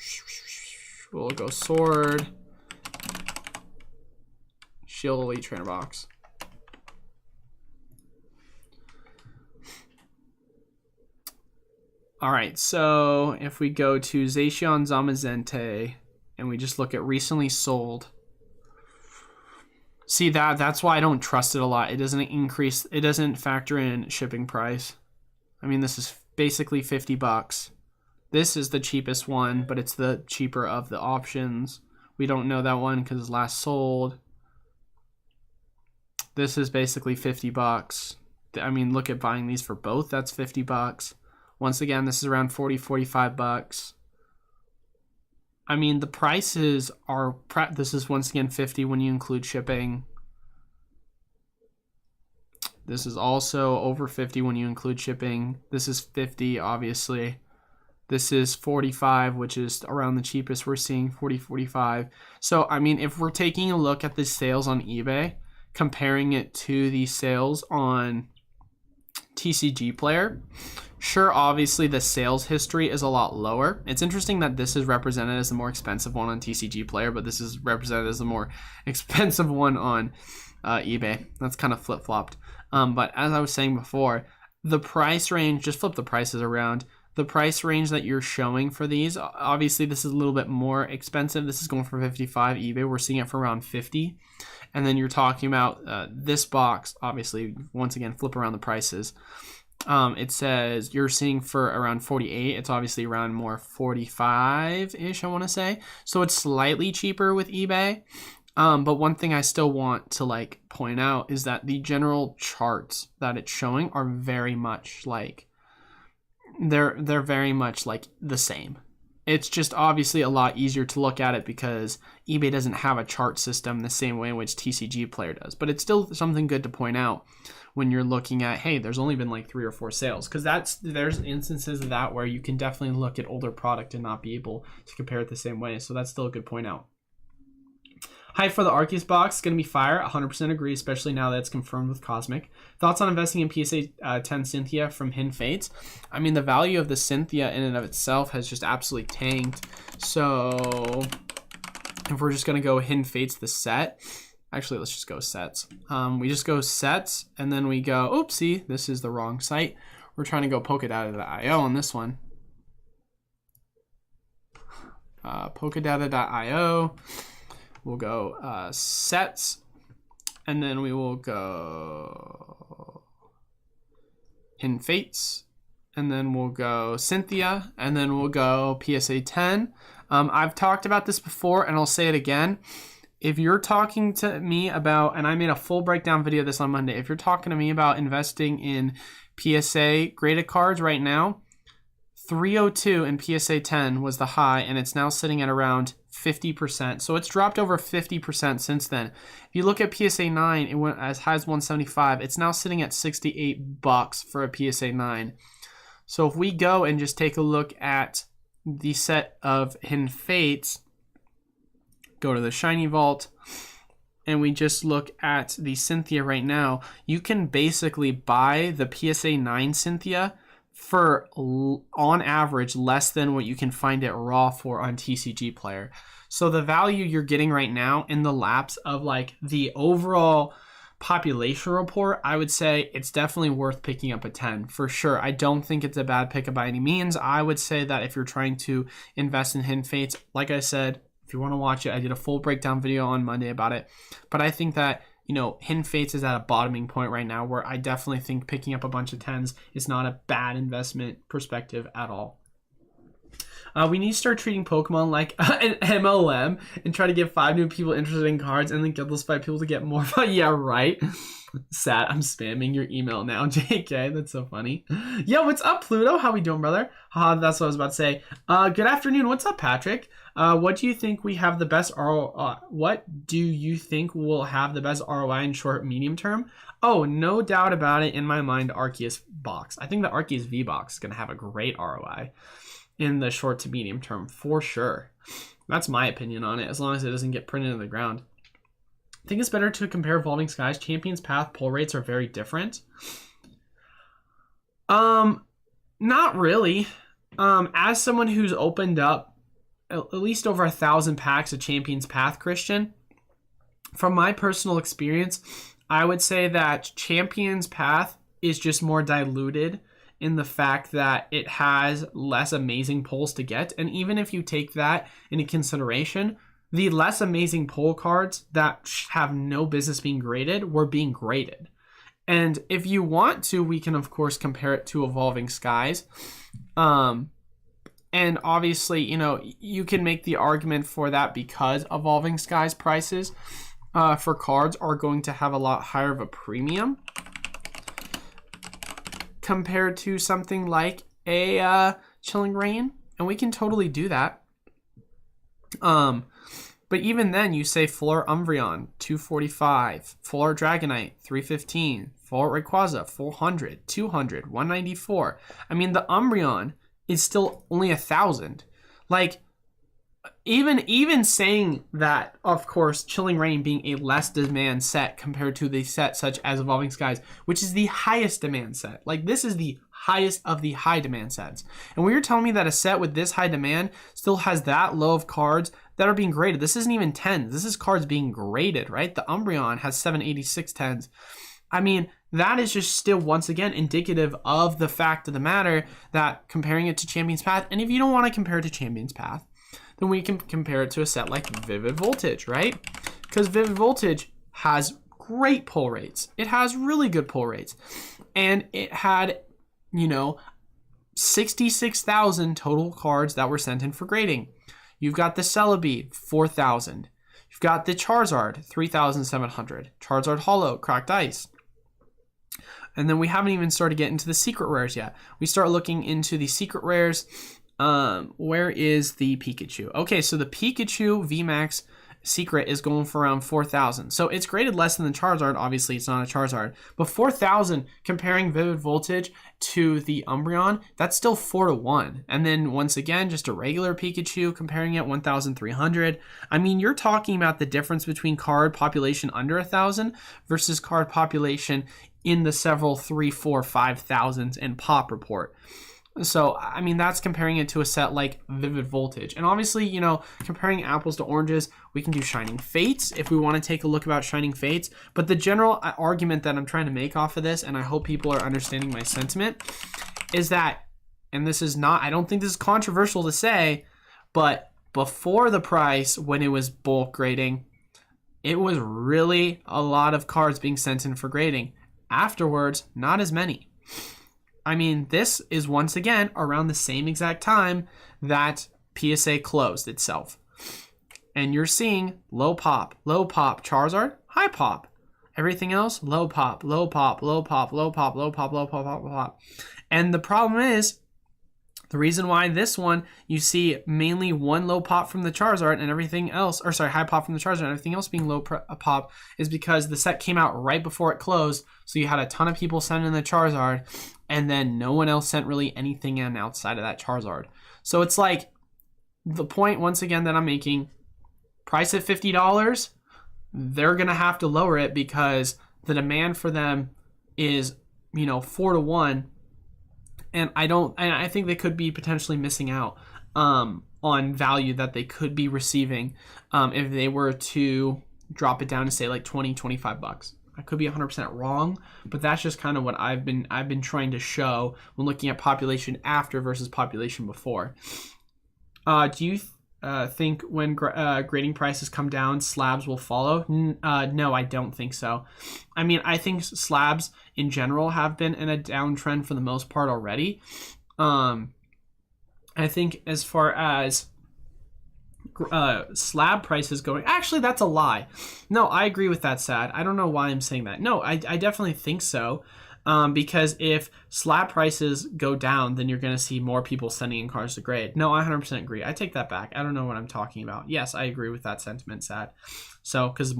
Shield Elite Trainer Box. All right, so if we go to Zacian Zamazente and we just look at recently sold, see that's why I don't trust it a lot. It doesn't factor in shipping price. I mean, this is basically $50. This is the cheapest one, but it's the cheaper of the options. We don't know that one because it's last sold. This is basically $50. I mean, look at buying these for both. That's $50. Once again, this is around $40-45. I mean, the prices are, this is once again 50 when you include shipping. This is also over 50 when you include shipping. This is 50, obviously. This is 45, which is around the cheapest we're seeing, 40-45. So, I mean, if we're taking a look at the sales on eBay, comparing it to the sales on TCG Player, sure, obviously the sales history is a lot lower. It's interesting that this is represented as the more expensive one on TCG Player, but this is represented as the more expensive one on eBay. That's kind of flip-flopped. But as I was saying before, the price range, just flip the prices around. The price range that you're showing for these, obviously this is a little bit more expensive. This is going for 55 eBay. We're seeing it for around 50. And then you're talking about this box, obviously, once again, flip around the prices. It says you're seeing for around 48. It's obviously around more 45-ish, I want to say. So it's slightly cheaper with eBay. But one thing I still want to point out is that the general charts that it's showing are very much they're very much the same. It's just obviously a lot easier to look at it because eBay doesn't have a chart system the same way in which TCG Player does. But it's still something good to point out when you're looking at, hey, there's only been 3 or 4 sales, because there's instances of that where you can definitely look at older product and not be able to compare it the same way. So that's still a good point out. Hype for the Arceus box, going to be fire. 100% agree, especially now that it's confirmed with Cosmic. Thoughts on investing in PSA 10 Cynthia from Hidden Fates? I mean, the value of the Cynthia in and of itself has just absolutely tanked. So if we're just going to go Hidden Fates the set, actually, let's just go sets. We just go sets, and then we go, oopsie, this is the wrong site. We're trying to go Pokedata.io on this one. Polkadata.io. We'll go sets, and then we will go Hidden Fates, and then we'll go Cynthia, and then we'll go PSA 10. I've talked about this before, and I'll say it again. If you're talking to me about, and I made a full breakdown video of this on Monday, if you're talking to me about investing in PSA graded cards right now, 302 in PSA 10 was the high, and it's now sitting at around 50%. So it's dropped over 50% since then. If you look at PSA 9, it went as high as 175. It's now sitting at $68 for a PSA 9. So if we go and just take a look at the set of Hidden Fates, go to the Shiny Vault, and we just look at the Cynthia right now, you can basically buy the PSA 9 Cynthia for, on average, less than what you can find it raw for on TCG Player. So the value you're getting right now in the lapse of like the overall population report, I would say it's definitely worth picking up a 10 for sure. I don't think it's a bad pickup by any means. I would say that if you're trying to invest in Hidden Fates, like I said, if you want to watch it, I did a full breakdown video on Monday about it. But I think that, you know, Hidden Fates is at a bottoming point right now where I definitely think picking up a bunch of 10s is not a bad investment perspective at all. We need to start treating Pokemon like an MLM and try to get 5 new people interested in cards and then get those 5 people to get more. Yeah, right. Sad. I'm spamming your email now, JK. That's so funny. Yo, what's up, Pluto? How we doing, brother? That's what I was about to say. Good afternoon. What's up, Patrick? What do you think we have the best ROI? What do you think will have the best ROI in short, medium term? Oh, no doubt about it. In my mind, Arceus box. I think the Arceus V box is going to have a great ROI in the short to medium term for sure. That's my opinion on it, as long as it doesn't get printed in the ground. I think it's better to compare Evolving Skies. Champions Path pull rates are very different. Not really. As someone who's opened up at least over 1,000 packs of Champions Path, Christian, from my personal experience, I would say that Champions Path is just more diluted in the fact that it has less amazing pulls to get. And even if you take that into consideration, the less amazing pull cards that have no business being graded were being graded. And if you want to, we can of course compare it to Evolving Skies. And obviously, you know, you can make the argument for that because Evolving Skies prices for cards are going to have a lot higher of a premium compared to something like a Chilling Reign, and we can totally do that. But even then, you say Full Art Umbreon, 245, Full Art Dragonite, 315, Full Art Rayquaza, 400, 200, 194. I mean, the Umbreon is still only 1,000. Like, even saying that, of course, Chilling Reign being a less demand set compared to the set such as Evolving Skies, which is the highest demand set. Like, this is the highest of the high demand sets. And when you're telling me that a set with this high demand still has that low of cards that are being graded, this isn't even 10. This is cards being graded, right? The Umbreon has 786 10s. I mean, that is just still, once again, indicative of the fact of the matter that comparing it to Champions Path, and if you don't want to compare it to Champions Path, then we can compare it to a set like Vivid Voltage, right? Because Vivid Voltage has great pull rates. It has really good pull rates. And it had, you know, 66,000 total cards that were sent in for grading. You've got the Celebi, 4,000. You've got the Charizard, 3,700. Charizard Holo, Cracked Ice. And then we haven't even started getting to the secret rares yet. We start looking into the secret rares. Where is the Pikachu? Okay, so the Pikachu VMAX secret is going for around 4,000. So it's graded less than the Charizard. Obviously, it's not a Charizard. But 4,000, comparing Vivid Voltage to the Umbreon, that's still 4-1. And then once again, just a regular Pikachu, comparing it 1,300. I mean, you're talking about the difference between card population under 1,000 versus card population in the several 3, 4, 5,000s in Pop Report. So, I mean, that's comparing it to a set like Vivid Voltage. And obviously, you know, comparing apples to oranges, we can do Shining Fates if we want to take a look about Shining Fates. But the general argument that I'm trying to make off of this, and I hope people are understanding my sentiment, is that, and this is not, I don't think this is controversial to say, but before the price, when it was bulk grading, it was really a lot of cards being sent in for grading. Afterwards, not as many. I mean, this is once again around the same exact time that PSA closed itself. And you're seeing low pop, Charizard, high pop. Everything else, low pop, low pop, low pop, low pop, low pop, low pop, low pop. And the problem is, the reason why this one, you see mainly one low pop from the Charizard and everything else, or sorry, high pop from the Charizard and everything else being low pop, is because the set came out right before it closed. So you had a ton of people send in the Charizard, and then no one else sent really anything in outside of that Charizard. So it's like, the point once again that I'm making, price at $50, they're going to have to lower it because the demand for them is, 4-to-1. And I think they could be potentially missing out on value that they could be receiving if they were to drop it down to say like $20-$25. I could be 100% wrong, but that's just kind of what I've been trying to show when looking at population after versus population before. Do you think when grading prices come down, slabs will follow? No, I don't think so. I mean, I think slabs in general have been in a downtrend for the most part already. I think as far as slab prices going, actually that's a lie. No, I agree with that, Sad. I don't know why I'm saying that. No, I definitely think so. Because if slab prices go down, then you're going to see more people sending in cards to grade. No, I 100% agree. I take that back. I don't know what I'm talking about. Yes, I agree with that sentiment, Sad. So, because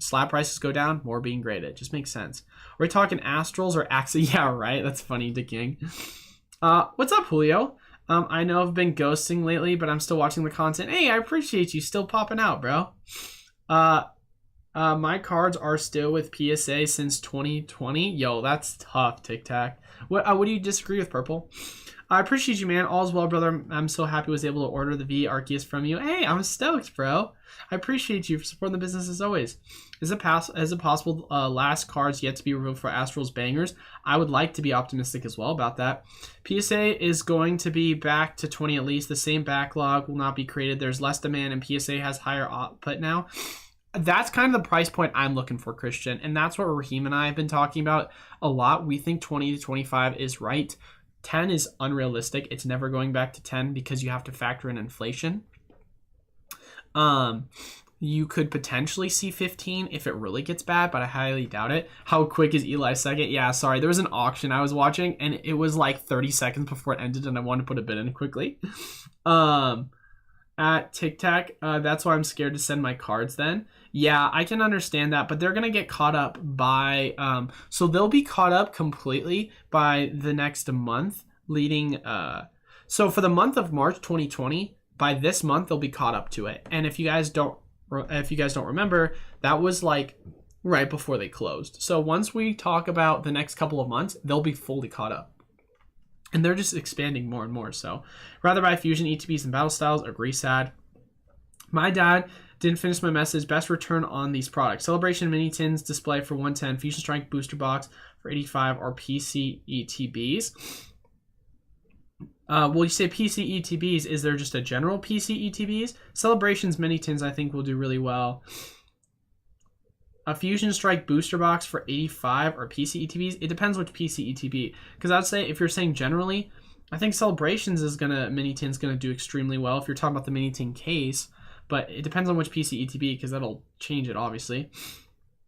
slab prices go down, more being graded. Just makes sense. We're talking astrals or axes. Yeah, right. That's funny, Dick King. What's up, Julio? I know I've been ghosting lately, but I'm still watching the content. Hey, I appreciate you still popping out, bro. My cards are still with PSA since 2020. Yo, that's tough, Tic Tac. What do you disagree with, Purple? I appreciate you, man. All's well, brother. I'm so happy I was able to order the V Arceus from you. Hey, I'm stoked, bro. I appreciate you for supporting the business as always. Is it possible last cards yet to be revealed for Astral's bangers? I would like to be optimistic as well about that. PSA is going to be back to 20 at least. The same backlog will not be created. There's less demand and PSA has higher output now. That's kind of the price point I'm looking for, Christian. And that's what Raheem and I have been talking about a lot. We think 20 to 25 is right. 10 is unrealistic. It's never going back to 10 because you have to factor in inflation. You could potentially see 15 if it really gets bad, but I highly doubt it. How quick is Eli's second? Yeah, sorry. There was an auction I was watching, and it was like 30 seconds before it ended, and I wanted to put a bid in quickly. At Tic Tac, that's why I'm scared to send my cards then. Yeah, I can understand that, but they're going to get caught up by... so they'll be caught up completely by the next month leading... so for the month of March 2020, by this month, they'll be caught up to it. And if you guys don't remember, that was like right before they closed. So once we talk about the next couple of months, they'll be fully caught up. And they're just expanding more and more. So rather buy Fusion, ETBs, and Battle Styles. Agree, Sad. My dad didn't finish my message. Best return on these products. Celebration Mini Tins display for 110. Fusion Strike Booster Box for 85 or PC ETBs. Well, you say PC ETBs. Is there just a general PC ETBs? Celebrations Mini Tins I think will do really well. A Fusion Strike Booster Box for 85 or PC ETBs. It depends which PC ETB. Because I'd say if you're saying generally, I think Celebrations is Mini Tin's gonna do extremely well if you're talking about the Mini Tin case. But it depends on which PC ETB because that'll change it obviously.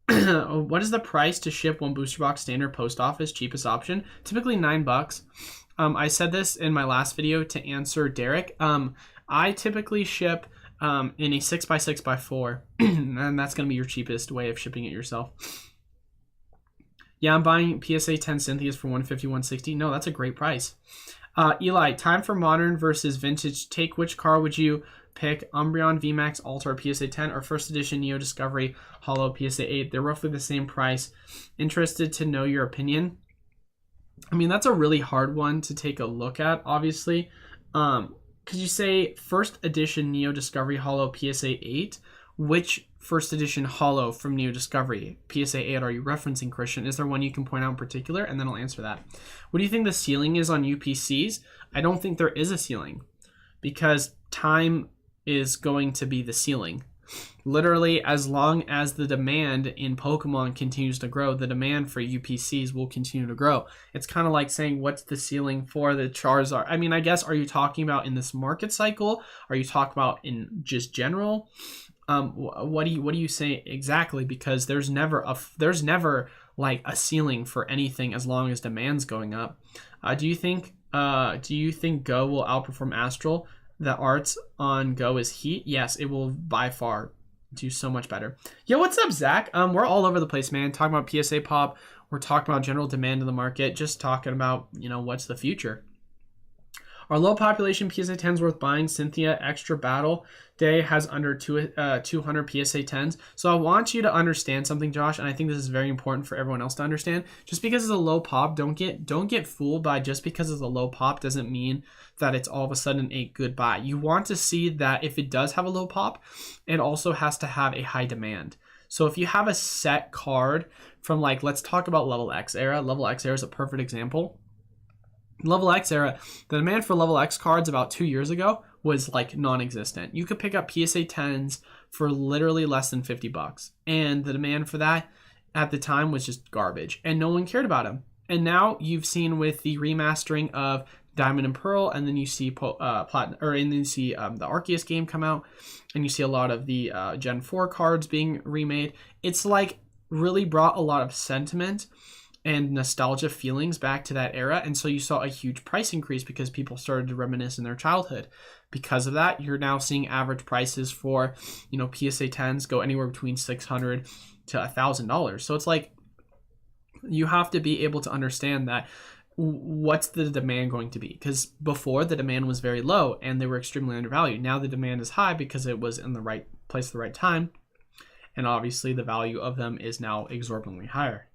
What is the price to ship one booster box standard post office? Cheapest option? Typically $9. I said this in my last video to answer Derek. I typically ship in a 6x6x4 and that's going to be your cheapest way of shipping it yourself. Yeah, I'm buying PSA 10 Cynthia's for $150, $160. No, that's a great price. Eli, time for modern versus vintage. Take which car would you pick? Umbreon, VMAX, Altar, PSA 10, or first edition Neo Discovery Holo PSA 8? They're roughly the same price. Interested to know your opinion. I mean, that's a really hard one to take a look at, obviously. Could you say first edition Neo Discovery Holo PSA 8? Which first edition Holo from Neo Discovery PSA 8 are you referencing, Christian? Is there one you can point out in particular? And then I'll answer that. What do you think the ceiling is on UPCs? I don't think there is a ceiling because time is going to be the ceiling. Literally, as long as the demand in Pokemon continues to grow, the demand for UPCs will continue to grow. It's kind of like saying, what's the ceiling for the Charizard? I mean, I guess, are you talking about in this market cycle? Are you talking about in just general? What do you say exactly? Because there's never like a ceiling for anything as long as demand's going up. Do you think Go will outperform Astral? The arts on Go is heat. Yes, it will by far do so much better. Yo, what's up, Zach? We're all over the place, man. Talking about PSA pop. We're talking about general demand in the market. Just talking about, what's the future. Are low population PSA 10s worth buying? Cynthia, extra battle day has under 200 PSA 10s. So I want you to understand something, Josh, and I think this is very important for everyone else to understand. Just because it's a low pop, don't get fooled by just because it's a low pop doesn't mean that it's all of a sudden a good buy. You want to see that if it does have a low pop, it also has to have a high demand. So if you have a set card from, like, let's talk about Level X era. Level X era is a perfect example. Level X era, the demand for Level X cards about 2 years ago was like non-existent. You could pick up PSA 10s for literally less than $50, and the demand for that at the time was just garbage, and no one cared about them. And now you've seen with the remastering of Diamond and Pearl, and then you see Platinum, and then you see the Arceus game come out, and you see a lot of the Gen 4 cards being remade. It's like really brought a lot of sentiment and nostalgia feelings back to that era, and so you saw a huge price increase because people started to reminisce in their childhood. Because of that, you're now seeing average prices for PSA 10s go anywhere between $600 to $1,000. So it's like you have to be able to understand that what's the demand going to be, because before the demand was very low and they were extremely undervalued. Now the demand is high because it was in the right place at the right time, and obviously the value of them is now exorbitantly higher.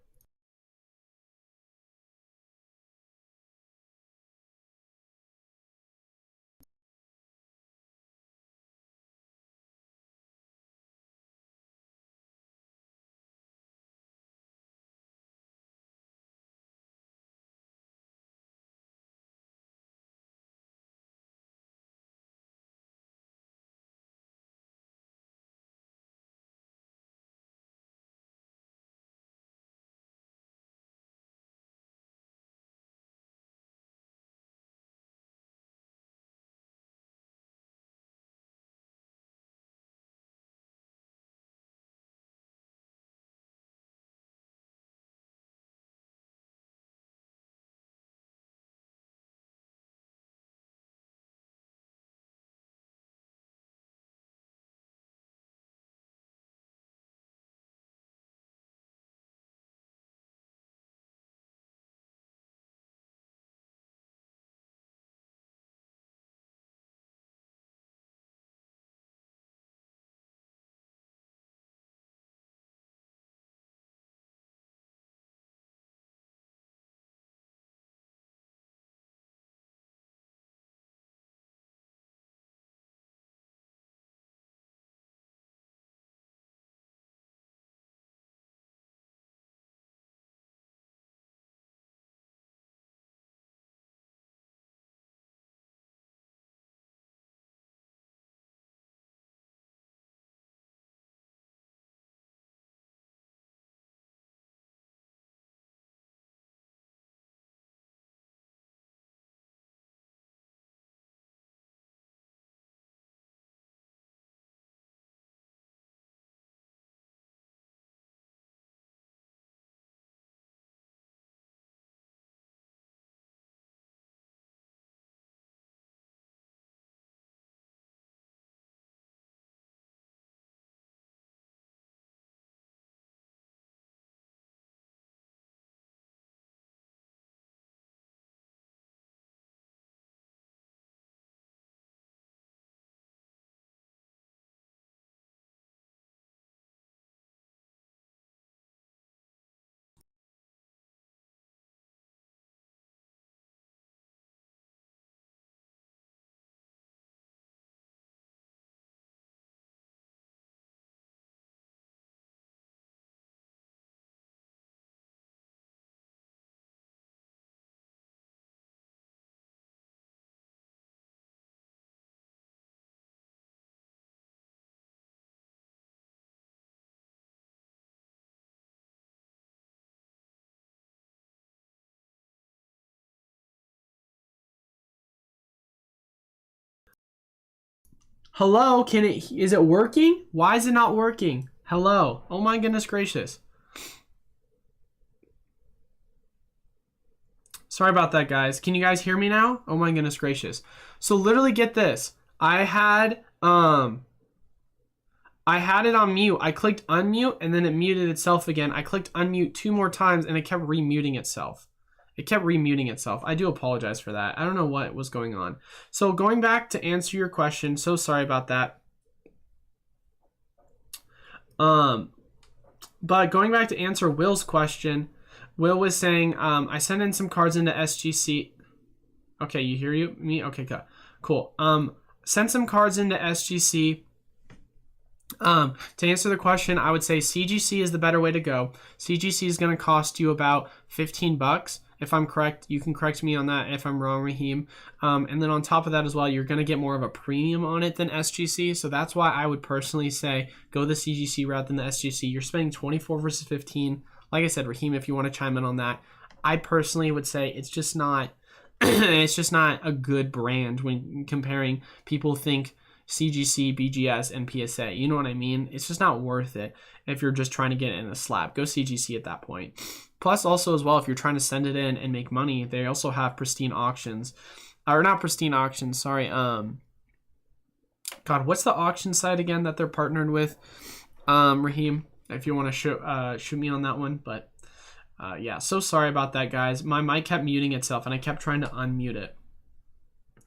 Hello, is it working? Why is it not working? Hello. Oh my goodness gracious. Sorry about that, guys. Can you guys hear me now? Oh my goodness gracious. So literally get this. I had it on mute. I clicked unmute and then it muted itself again. I clicked unmute 2 more times and it kept remuting itself. It kept remuting itself. I do apologize for that. I don't know what was going on. So going back to answer your question, so sorry about that. But going back to answer Will's question, Will was saying, I sent in some cards into SGC. Okay, you hear me? Okay, cool. Sent some cards into SGC. To answer the question, I would say CGC is the better way to go. CGC is going to cost you about $15. If I'm correct, you can correct me on that if I'm wrong, Raheem. And then on top of that as well, you're going to get more of a premium on it than SGC. So that's why I would personally say go the CGC route than the SGC. You're spending 24 versus 15. Like I said, Raheem, if you want to chime in on that, I personally would say it's just not it's just not a good brand when comparing. People think CGC, BGS, and PSA. You know what I mean? It's just not worth it if you're just trying to get it in a slab. Go CGC at that point. Plus, also as well, if you're trying to send it in and make money, they also have pristine auctions. Or not pristine auctions, sorry. God, what's the auction site again that they're partnered with? Raheem, if you want to shoot me on that one. But yeah, so sorry about that, guys. My mic kept muting itself, and I kept trying to unmute it.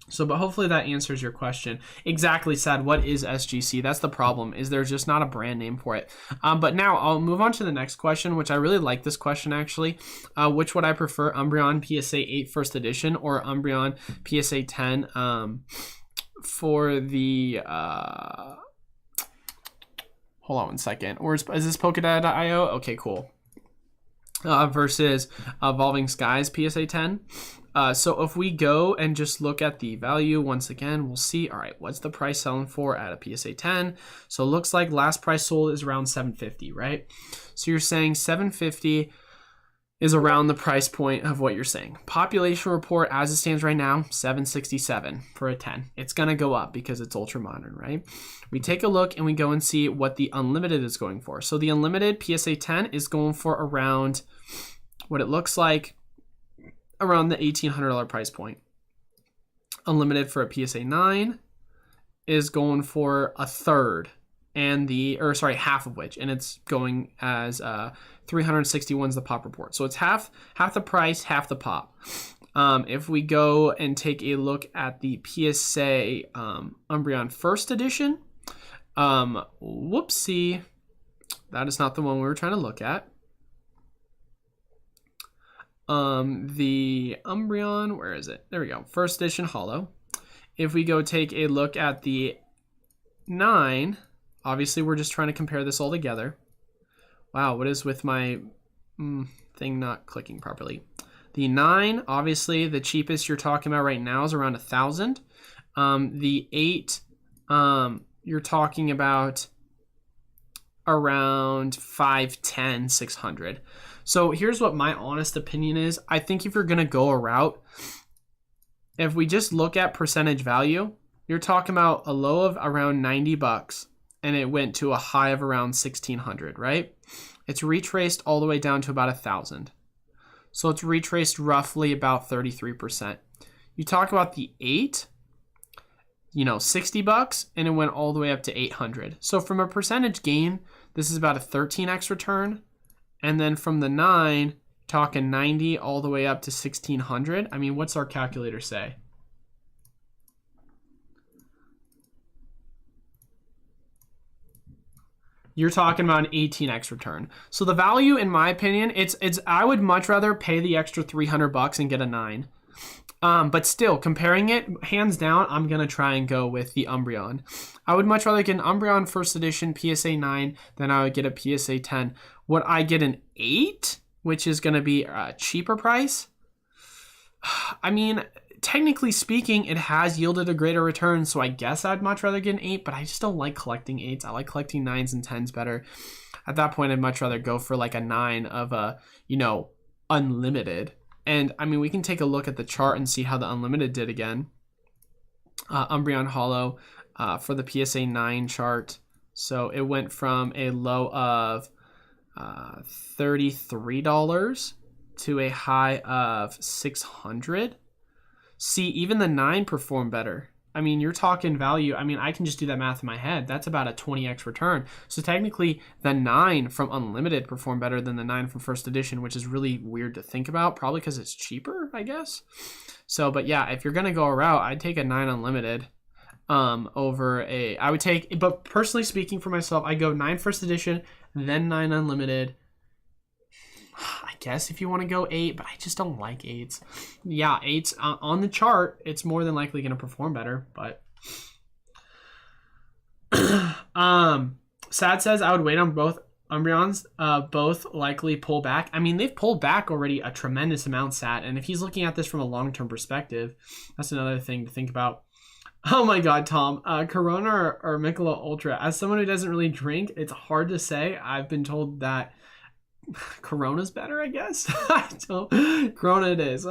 So, but hopefully that answers your question. Exactly, Sad. What is SGC? That's the problem, is there's just not a brand name for it. But now I'll move on to the next question, which I really like this question, actually. Which would I prefer, Umbreon PSA 8 First Edition or Umbreon PSA 10 for the... hold on one second. Or is this Pokedata.io? Okay, cool. Versus Evolving Skies PSA 10. So if we go and just look at the value once again, we'll see, all right, what's the price selling for at a PSA 10? So it looks like last price sold is around $750, right? So you're saying $750 is around the price point of what you're saying. Population report as it stands right now, 767 for a 10. It's gonna go up because it's ultra modern, right? We take a look and we go and see what the unlimited is going for. So the unlimited PSA 10 is going for around what it looks like, around the $1,800 price point. Unlimited for a PSA 9 is going for a third, and half of which, and it's going as 361 is the pop report. So it's half the price, half the pop. If we go and take a look at the PSA Umbreon First Edition, whoopsie, that is not the one we were trying to look at. The Umbreon, where is it? There we go. First Edition Holo. If we go take a look at the 9, obviously we're just trying to compare this all together. Wow, what is with my thing not clicking properly? The 9, obviously the cheapest you're talking about right now is around 1,000. The 8, you're talking about around 510, 600. So here's what my honest opinion is. I think if you're going to go a route, if we just look at percentage value, you're talking about a low of around $90 and it went to a high of around 1,600, right? It's retraced all the way down to about 1,000. So it's retraced roughly about 33%. You talk about the 8, $60 and it went all the way up to 800. So from a percentage gain, this is about a 13x return. And then from the 9, talking 90 all the way up to 1,600. I mean, what's our calculator say? You're talking about an 18x return. So the value, in my opinion, it's I would much rather pay the extra $300 and get a 9. But still, comparing it, hands down, I'm going to try and go with the Umbreon. I would much rather get an Umbreon First Edition PSA 9 than I would get a PSA 10. Would I get an 8, which is going to be a cheaper price? I mean, technically speaking, it has yielded a greater return, so I guess I'd much rather get an 8, but I just don't like collecting 8s. I like collecting 9s and 10s better. At that point, I'd much rather go for like a 9 of a, unlimited. And I mean, we can take a look at the chart and see how the unlimited did again. Umbreon Holo for the PSA 9 chart. So it went from a low of $33 to a high of $600. See, even the 9 performed better. I mean, you're talking value. I mean, I can just do that math in my head. That's about a 20x return. So technically, the 9 from Unlimited performed better than the 9 from First Edition, which is really weird to think about. Probably because it's cheaper, I guess. So, but yeah, if you're going to go a route, I'd take a 9 Unlimited over a... I would take... But personally speaking for myself, I go 9 First Edition, then 9 Unlimited. I guess if you want to go 8, but I just don't like 8s. Yeah, 8s on the chart, it's more than likely going to perform better, but Sad says I would wait on both Umbreons, both likely pull back. I mean, they've pulled back already a tremendous amount, Sad, and if he's looking at this from a long-term perspective, that's another thing to think about. Oh my god, Tom. Corona or Michelob Ultra. As someone who doesn't really drink, it's hard to say. I've been told that Corona's better, I guess. Corona it is.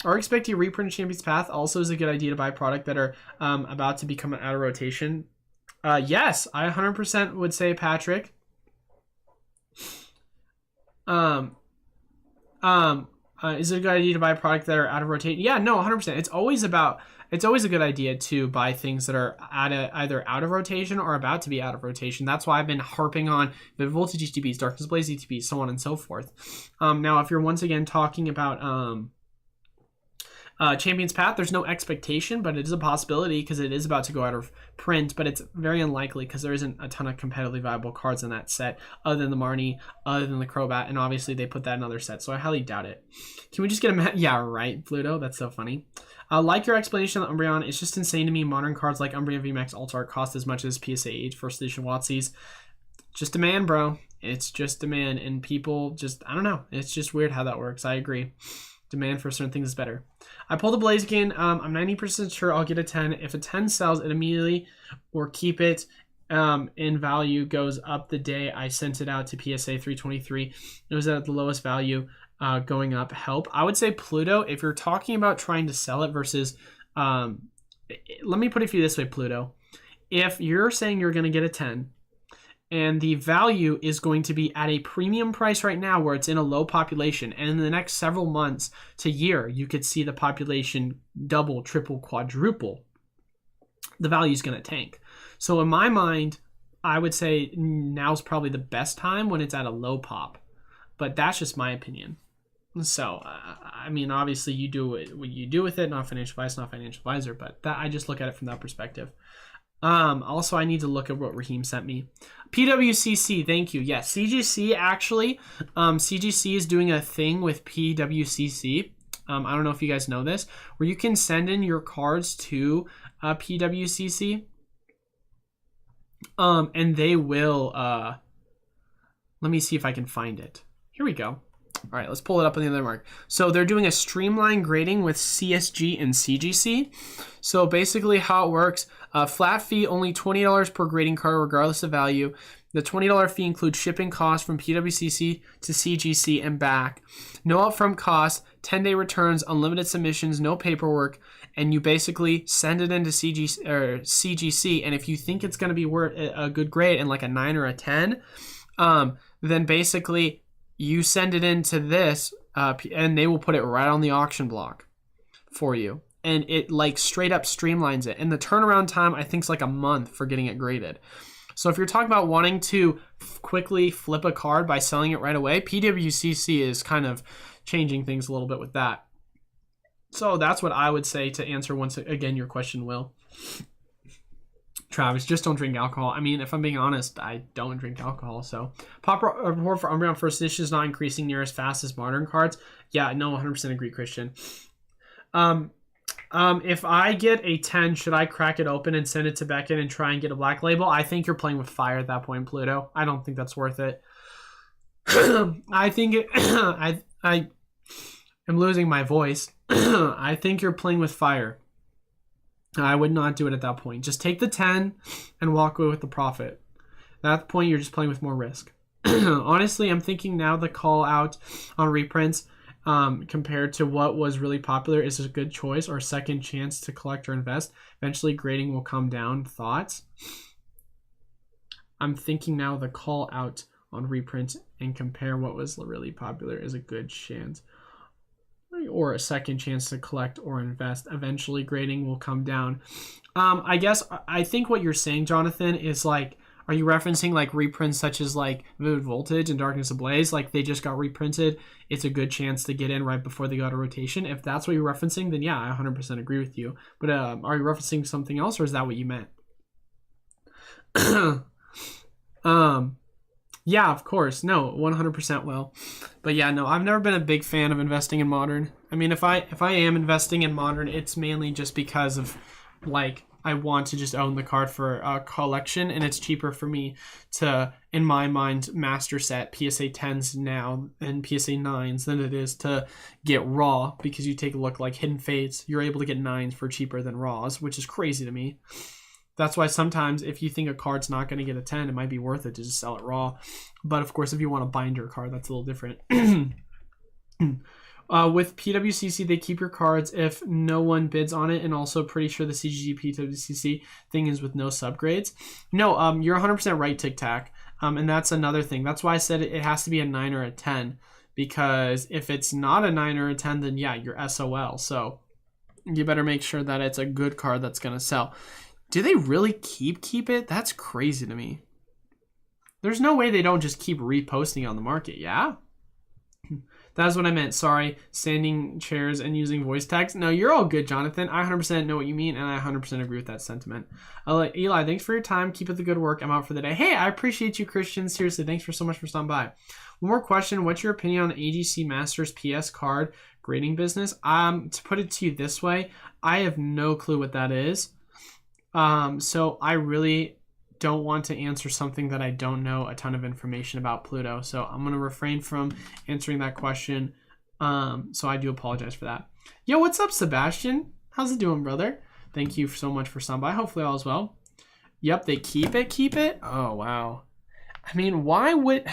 Or expect you reprint Champion's Path also is a good idea to buy a product that are about to become out of rotation. Yes, I 100% would say, Patrick. Is it a good idea to buy a product that are out of rotation? Yeah, no, 100%. It's always a good idea to buy things that are either out of rotation or about to be out of rotation. That's why I've been harping on Vivid Voltage ETBs, Darkness Blaze ETBs, so on and so forth. Now, if you're once again talking about Champion's Path, there's no expectation, but it is a possibility because it is about to go out of print, but it's very unlikely because there isn't a ton of competitively viable cards in that set other than the Marnie, other than the Crobat, and obviously they put that in other sets, so I highly doubt it. Can we just get a... Yeah, right, Pluto. That's so funny. Like your explanation of the Umbreon, it's just insane to me. Modern cards like Umbreon VMAX Altar cost as much as PSA 8 First Edition WotCs. Just demand, bro. It's just demand, and people just... I don't know. It's just weird how that works. I agree. Demand for certain things is better. I pulled the Blaziken. I'm 90% sure I'll get a 10. If a 10 sells, it immediately or keep it in value goes up the day I sent it out to PSA 323. It was at the lowest value going up. Help. I would say Pluto, if you're talking about trying to sell it versus... let me put it for you this way, Pluto. If you're saying you're going to get a 10... and the value is going to be at a premium price right now where it's in a low population. And in the next several months to year, you could see the population double, triple, quadruple. The value is going to tank. So in my mind, I would say now's probably the best time when it's at a low pop. But that's just my opinion. So, I mean, obviously you do what you do with it. Not financial advice, not financial advisor. But that, I just look at it from that perspective. Also, I need to look at what Raheem sent me. PWCC, thank you. Yes, CGC actually. CGC is doing a thing with PWCC. I don't know if you guys know this, where you can send in your cards to PWCC. And they will. Let me see if I can find it. Here we go. All right, let's pull it up on the other mark. So they're doing a streamlined grading with Csg and Cgc. So basically how it works, flat fee, only $20 per grading card regardless of value. The $20 fee includes shipping costs from PWCC to CGC and back. No upfront costs, 10-day returns, unlimited submissions, no paperwork, and you basically send it into CGC, and if you think it's going to be worth a good grade and like a 9 or a 10, then basically you send it into this, and they will put it right on the auction block for you. And it like straight up streamlines it. And the turnaround time, I think, is like a month for getting it graded. So if you're talking about wanting to quickly flip a card by selling it right away, PWCC is kind of changing things a little bit with that. So that's what I would say to answer once again your question, Will. Travis, just don't drink alcohol. I mean, if I'm being honest, I don't drink alcohol. So, pop report for Umbreon First Edition is not increasing near as fast as modern cards. Yeah, no, 100% agree, Christian. If I get a 10, should I crack it open and send it to Beckett and try and get a black label? I think you're playing with fire at that point, Pluto. I don't think that's worth it. I think I am losing my voice. I think you're playing with fire. I would not do it at that point. Just take the 10 and walk away with the profit. At that point, you're just playing with more risk. Honestly, I'm thinking now the call out on reprints compared to what was really popular is a good choice or second chance to collect or invest. Eventually grading will come down. Thoughts? I'm thinking now the call out on reprint and compare what was really popular is a good chance or a second chance to collect or invest. Eventually grading will come down. I guess I think what you're saying, Jonathan, is like, are you referencing like reprints such as like Vivid Voltage and Darkness Ablaze? Like they just got reprinted. It's a good chance to get in right before they got a rotation. If that's what you're referencing, then yeah, I 100% agree with you. But are you referencing something else, or is that what you meant? Yeah, of course. No, 100% will. But yeah, no, I've never been a big fan of investing in Modern. I mean, if I am investing in Modern, it's mainly just because of like I want to just own the card for a collection, and it's cheaper for me to, in my mind, master set PSA 10s now and PSA 9s than it is to get raw, because you take a look like Hidden Fates, you're able to get 9s for cheaper than raws, which is crazy to me. That's why sometimes if you think a card's not going to get a 10, it might be worth it to just sell it raw. But of course, if you want a binder card, that's a little different. With PWCC, they keep your cards if no one bids on it, and also pretty sure the CGG PWCC thing is with no subgrades. No, you're 100% right, Tic Tac. And that's another thing. That's why I said it has to be a 9 or a 10, because if it's not a 9 or a 10, then yeah, you're SOL. So you better make sure that it's a good card that's going to sell. Do they really keep it? That's crazy to me. There's no way they don't just keep reposting on the market, yeah? That's what I meant. Sorry. Standing chairs and using voice tags. No, you're all good, Jonathan. I 100% know what you mean, and I 100% agree with that sentiment. Eli, thanks for your time. Keep up the good work. I'm out for the day. Hey, I appreciate you, Christian. Seriously, thanks so much for stopping by. One more question. What's your opinion on the AGC Masters PS card grading business? To put it to you this way, I have no clue what that is. So I really don't want to answer something that I don't know a ton of information about, Pluto. So I'm going to refrain from answering that question. So I do apologize for that. Yo, what's up, Sebastian? How's it doing, brother? Thank you so much for stopping by. Hopefully all is well. Yep, they keep it. Oh, wow. I mean, why would...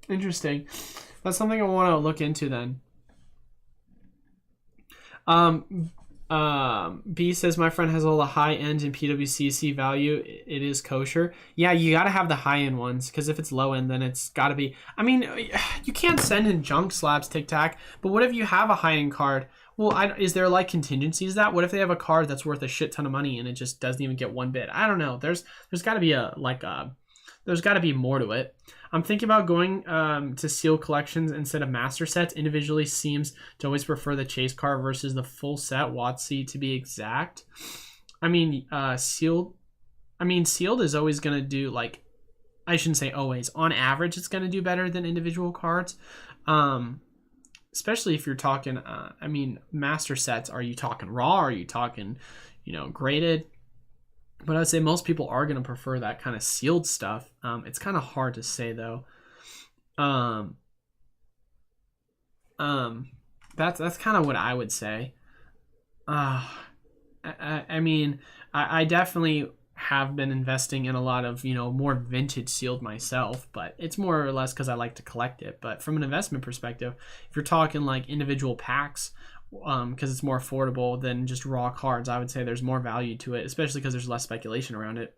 Interesting. That's something I want to look into then. B says my friend has all the high end and PWCC value. It is kosher. Yeah, you got to have the high end ones, because if it's low end, then it's got to be. I mean, you can't send in junk slabs, Tic Tac. But what if you have a high end card? Well, is there like contingencies that? What if they have a card that's worth a shit ton of money and it just doesn't even get one bid? I don't know. There's got to be there's got to be more to it. I'm thinking about going to sealed collections instead of master sets. Individually seems to always prefer the chase card versus the full set, WotC to be exact. I mean, sealed is always going to do, like, I shouldn't say always. On average, it's going to do better than individual cards. Especially if you're talking, master sets. Are you talking raw? Are you talking, graded? But I'd say most people are going to prefer that kind of sealed stuff. It's kind of hard to say, though. That's kind of what I would say. I definitely have been investing in a lot of, more vintage sealed myself, but it's more or less because I like to collect it. But from an investment perspective, if you're talking like individual packs, because it's more affordable than just raw cards, I would say there's more value to it, especially because there's less speculation around it.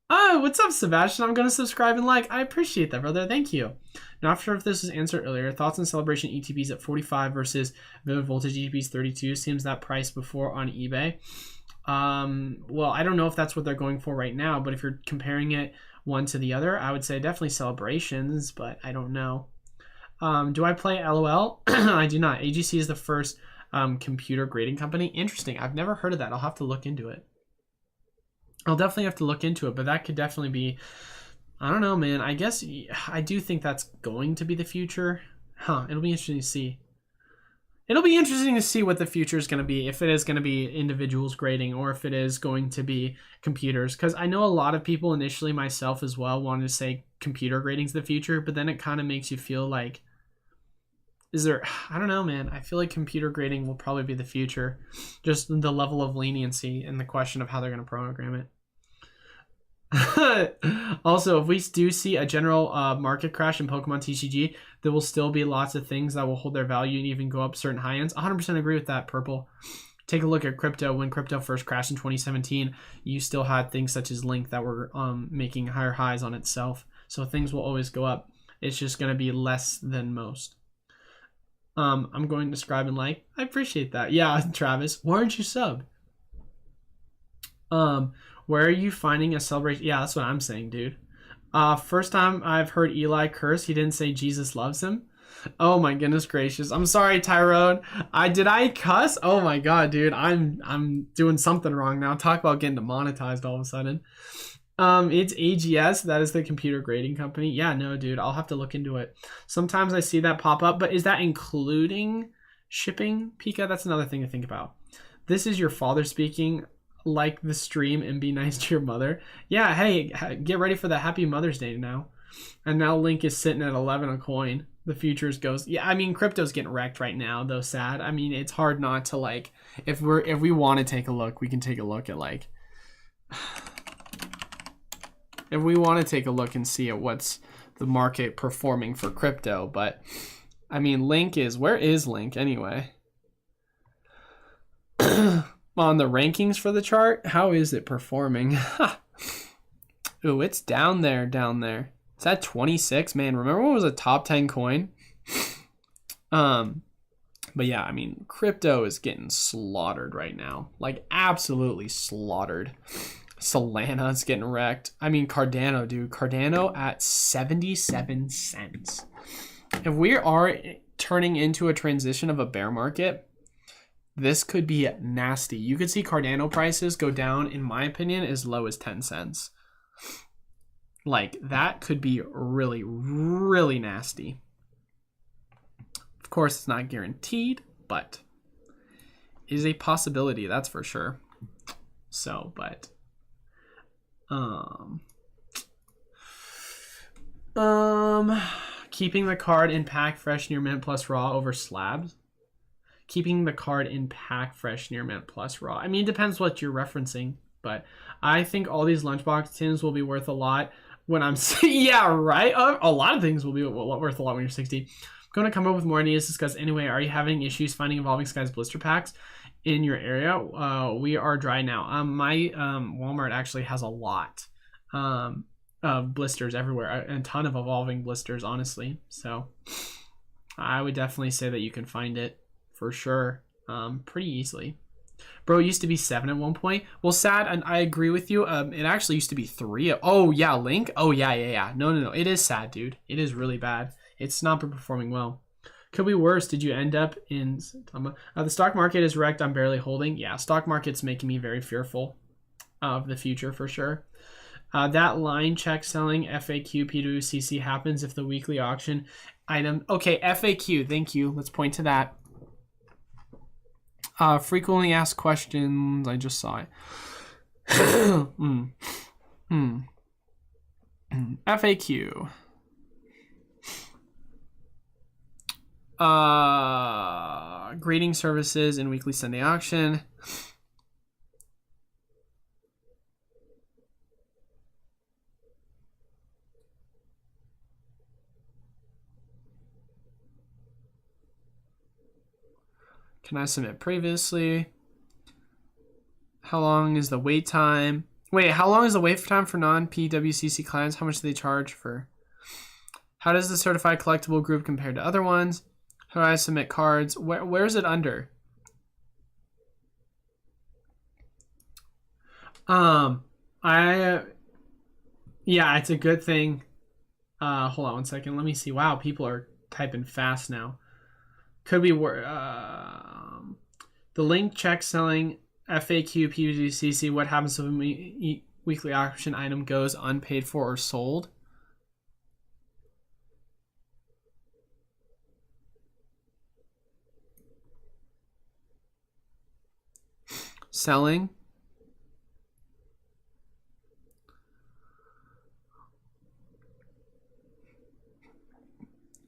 Oh, what's up, Sebastian? I'm going to subscribe and like. I appreciate that, brother. Thank you. Not sure if this was answered earlier. Thoughts on Celebration ETBs at 45 versus Vivid Voltage ETBs 32? Seems that price before on eBay. Well, I don't know if that's what they're going for right now, but if you're comparing it one to the other, I would say definitely Celebrations, but I don't know. Do I play LOL? I do not. AGC is the first computer grading company. Interesting. I've never heard of that. I'll have to look into it. I'll definitely have to look into it, but that could definitely be, I don't know, man. I guess I do think that's going to be the future. It'll be interesting to see. It'll be interesting to see what the future is going to be, if it is going to be individuals grading or if it is going to be computers. Because I know a lot of people, initially myself as well, wanted to say computer grading is the future, but then it kind of makes you feel like, Is there, I don't know, man. I feel like computer grading will probably be the future. Just the level of leniency and the question of how they're going to program it. Also, if we do see a general market crash in Pokemon TCG, there will still be lots of things that will hold their value and even go up certain high ends. 100% agree with that, Purple. Take a look at crypto. When crypto first crashed in 2017, you still had things such as Link that were making higher highs on itself. So things will always go up. It's just going to be less than most. I'm going to subscribe and like. I appreciate that. Yeah, Travis. Why aren't you sub? Where are you finding a celebration? Yeah, that's what I'm saying, dude. First time I've heard Eli curse, he didn't say Jesus loves him. Oh my goodness gracious. I'm sorry, Tyrone. Did I cuss? Oh my god, dude. I'm doing something wrong now. Talk about getting demonetized all of a sudden. It's AGS. That is the computer grading company. Yeah, no, dude. I'll have to look into it. Sometimes I see that pop up, but is that including shipping? Pika, that's another thing to think about. This is your father speaking. Like the stream and be nice to your mother. Yeah, hey, get ready for the Happy Mother's Day now. And now Link is sitting at 11 a coin. The futures goes. Yeah, I mean, crypto's getting wrecked right now, though. Sad. I mean, it's hard not to like. If we want to take a look, we can take a look at like. If we want to take a look and see at what's the market performing for crypto, but I mean, Link is. Where is Link anyway? On the rankings for the chart, how is it performing? Ooh, it's down there. It's at 26, man. Remember when it was a top 10 coin? But yeah, I mean, crypto is getting slaughtered right now. Like, absolutely slaughtered. Solana's getting wrecked. I mean, Cardano, dude. Cardano at 77 cents. If we are turning into a transition of a bear market, this could be nasty. You could see Cardano prices go down, in my opinion, as low as 10 cents. Like, that could be really, really nasty. Of course, it's not guaranteed, but it is a possibility, that's for sure. So, but... keeping the card in pack fresh near mint plus raw over slabs. Keeping the card in pack fresh near mint plus raw. I mean, it depends what you're referencing, but I think all these lunchbox tins will be worth a lot when I'm... yeah, right? A lot of things will be worth a lot when you're 60. I'm going to come up with more ideas to discuss anyway. Are you having issues finding Evolving Skies blister packs in your area? We are dry now. My Walmart actually has a lot of blisters everywhere. A ton of evolving blisters, honestly. So I would definitely say that you can find it. For sure, pretty easily. Bro, it used to be 7 at one point. Well, sad, and I agree with you. It actually used to be 3. Oh, yeah, Link? Oh, yeah. No. It is sad, dude. It is really bad. It's not been performing well. Could be worse. Did you end up in... the stock market is wrecked. I'm barely holding. Yeah, stock market's making me very fearful of the future, for sure. That line check selling FAQ P2CC happens if the weekly auction item... Okay, FAQ. Thank you. Let's point to that. Frequently asked questions. I just saw it. FAQ. Grading services and weekly Sunday auction. Can I submit previously? How long is the wait time? Wait, how long is the wait time for non-PWCC clients? How much do they charge for? How does the certified collectible group compare to other ones? How do I submit cards? Where is it under? Yeah, it's a good thing. Hold on one second. Let me see. Wow, people are typing fast now. Could be the link check selling FAQ PWCC. What happens if a weekly auction item goes unpaid for or sold? Selling.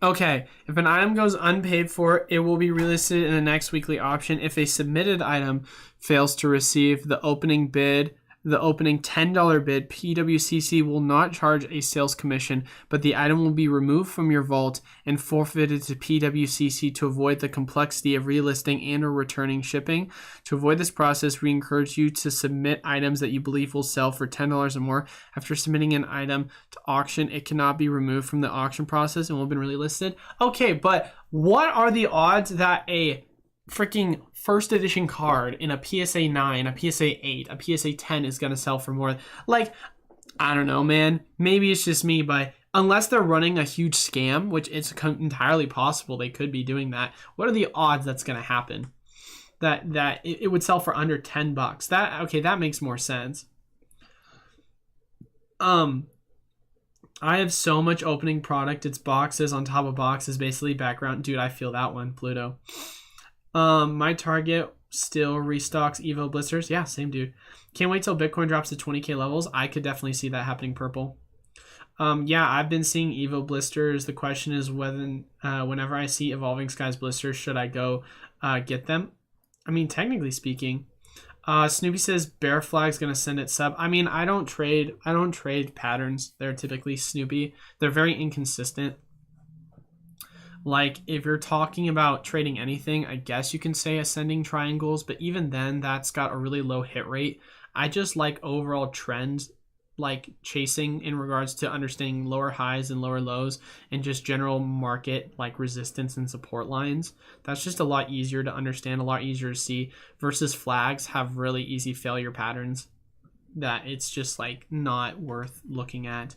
Okay, if an item goes unpaid for, it will be relisted in the next weekly auction. If a submitted item fails to receive the opening $10 bid, PWCC will not charge a sales commission, but the item will be removed from your vault and forfeited to PWCC to avoid the complexity of relisting and or returning shipping. To avoid this process, we encourage you to submit items that you believe will sell for $10 or more. After submitting an item to auction, it cannot be removed from the auction process and will have been relisted. Okay, but what are the odds that a freaking first edition card in a PSA 9, a PSA 8, a PSA 10 is going to sell for more? Like, I don't know, man. Maybe it's just me, but unless they're running a huge scam, which it's entirely possible they could be doing that, what are the odds that's going to happen? That it would sell for under $10. That makes more sense. I have so much opening product. It's boxes on top of boxes, basically background. Dude, I feel that one, Pluto. My target still restocks Evo blisters. Yeah, same dude. Can't wait till Bitcoin drops to 20k levels. I could definitely see that happening, Purple. Yeah, I've been seeing Evo blisters. The question is whether whenever I see Evolving Skies blisters, should I go get them? I mean, technically speaking. Snoopy says Bear Flag's gonna send it sub. I mean, I don't trade patterns. They're typically Snoopy. They're very inconsistent. Like, if you're talking about trading anything, I guess you can say ascending triangles, but even then, that's got a really low hit rate. I just like overall trends, like chasing in regards to understanding lower highs and lower lows and just general market like resistance and support lines. That's just a lot easier to understand, a lot easier to see, versus flags have really easy failure patterns that it's just like not worth looking at.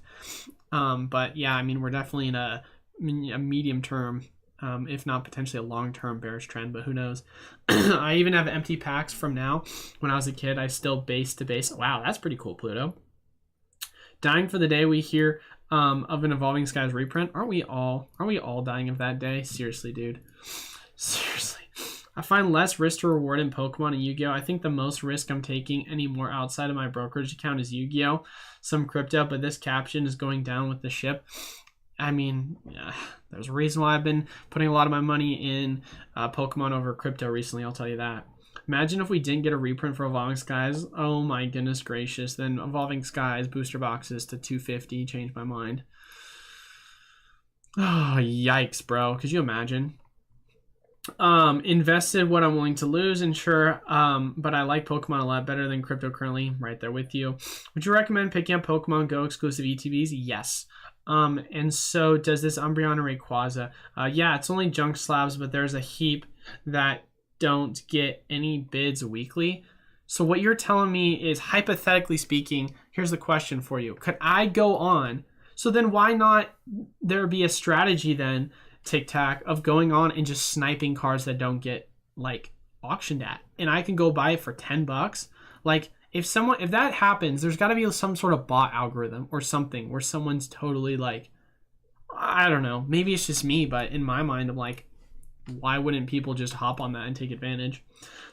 But yeah, I mean, we're definitely in a medium term, if not potentially a long-term bearish trend, but who knows. I even have empty packs from now. When I was a kid, I still base to base. Wow, that's pretty cool, Pluto. Dying for the day we hear of an Evolving Skies reprint. Aren't we all dying of that day? Seriously, dude. Seriously. I find less risk to reward in Pokemon and Yu-Gi-Oh! I think the most risk I'm taking anymore outside of my brokerage account is Yu-Gi-Oh! Some crypto, but this caption is going down with the ship. I mean, there's a reason why I've been putting a lot of my money in Pokemon over crypto recently, I'll tell you that. Imagine if we didn't get a reprint for Evolving Skies. Oh my goodness gracious. Then Evolving Skies booster boxes to 250 changed my mind. Oh, yikes, bro. Could you imagine? Invested what I'm willing to lose, and sure, but I like Pokemon a lot better than crypto currently. Right there with you. Would you recommend picking up Pokemon Go exclusive ETBs? Yes. And so does this Umbreon or Rayquaza. Yeah, it's only junk slabs, but there's a heap that don't get any bids weekly. So what you're telling me is, hypothetically speaking, here's the question for you. Could I go on? So then why not there be a strategy then, Tic Tac, of going on and just sniping cards that don't get like auctioned at, and I can go buy it for $10? Like, if that happens, there's got to be some sort of bot algorithm or something where someone's totally like, I don't know, maybe it's just me, but in my mind I'm like, why wouldn't people just hop on that and take advantage?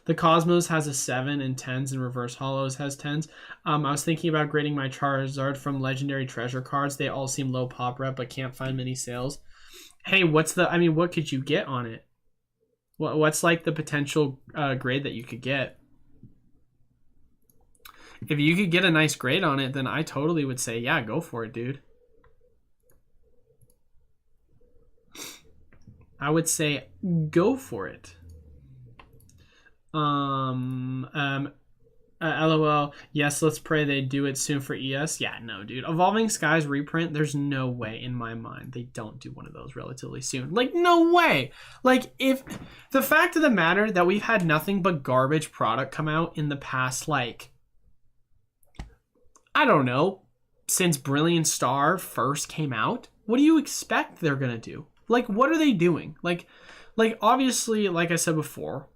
The Cosmos has a 7 and 10s, and Reverse Hollows has 10s. I was thinking about grading my Charizard from Legendary Treasure cards. They all seem low pop rep, but can't find many sales. Hey, what could you get on it? What's like the potential grade that you could get? If you could get a nice grade on it, then I totally would say, yeah, go for it, dude. I would say go for it. LOL. Yes, let's pray they do it soon for ES. Yeah, no, dude. Evolving Skies reprint, there's no way in my mind they don't do one of those relatively soon. Like, no way. Like, if the fact of the matter that we've had nothing but garbage product come out in the past, like, I don't know, since Brilliant Star first came out, what do you expect they're gonna do? Like, what are they doing? Like obviously, like I said before,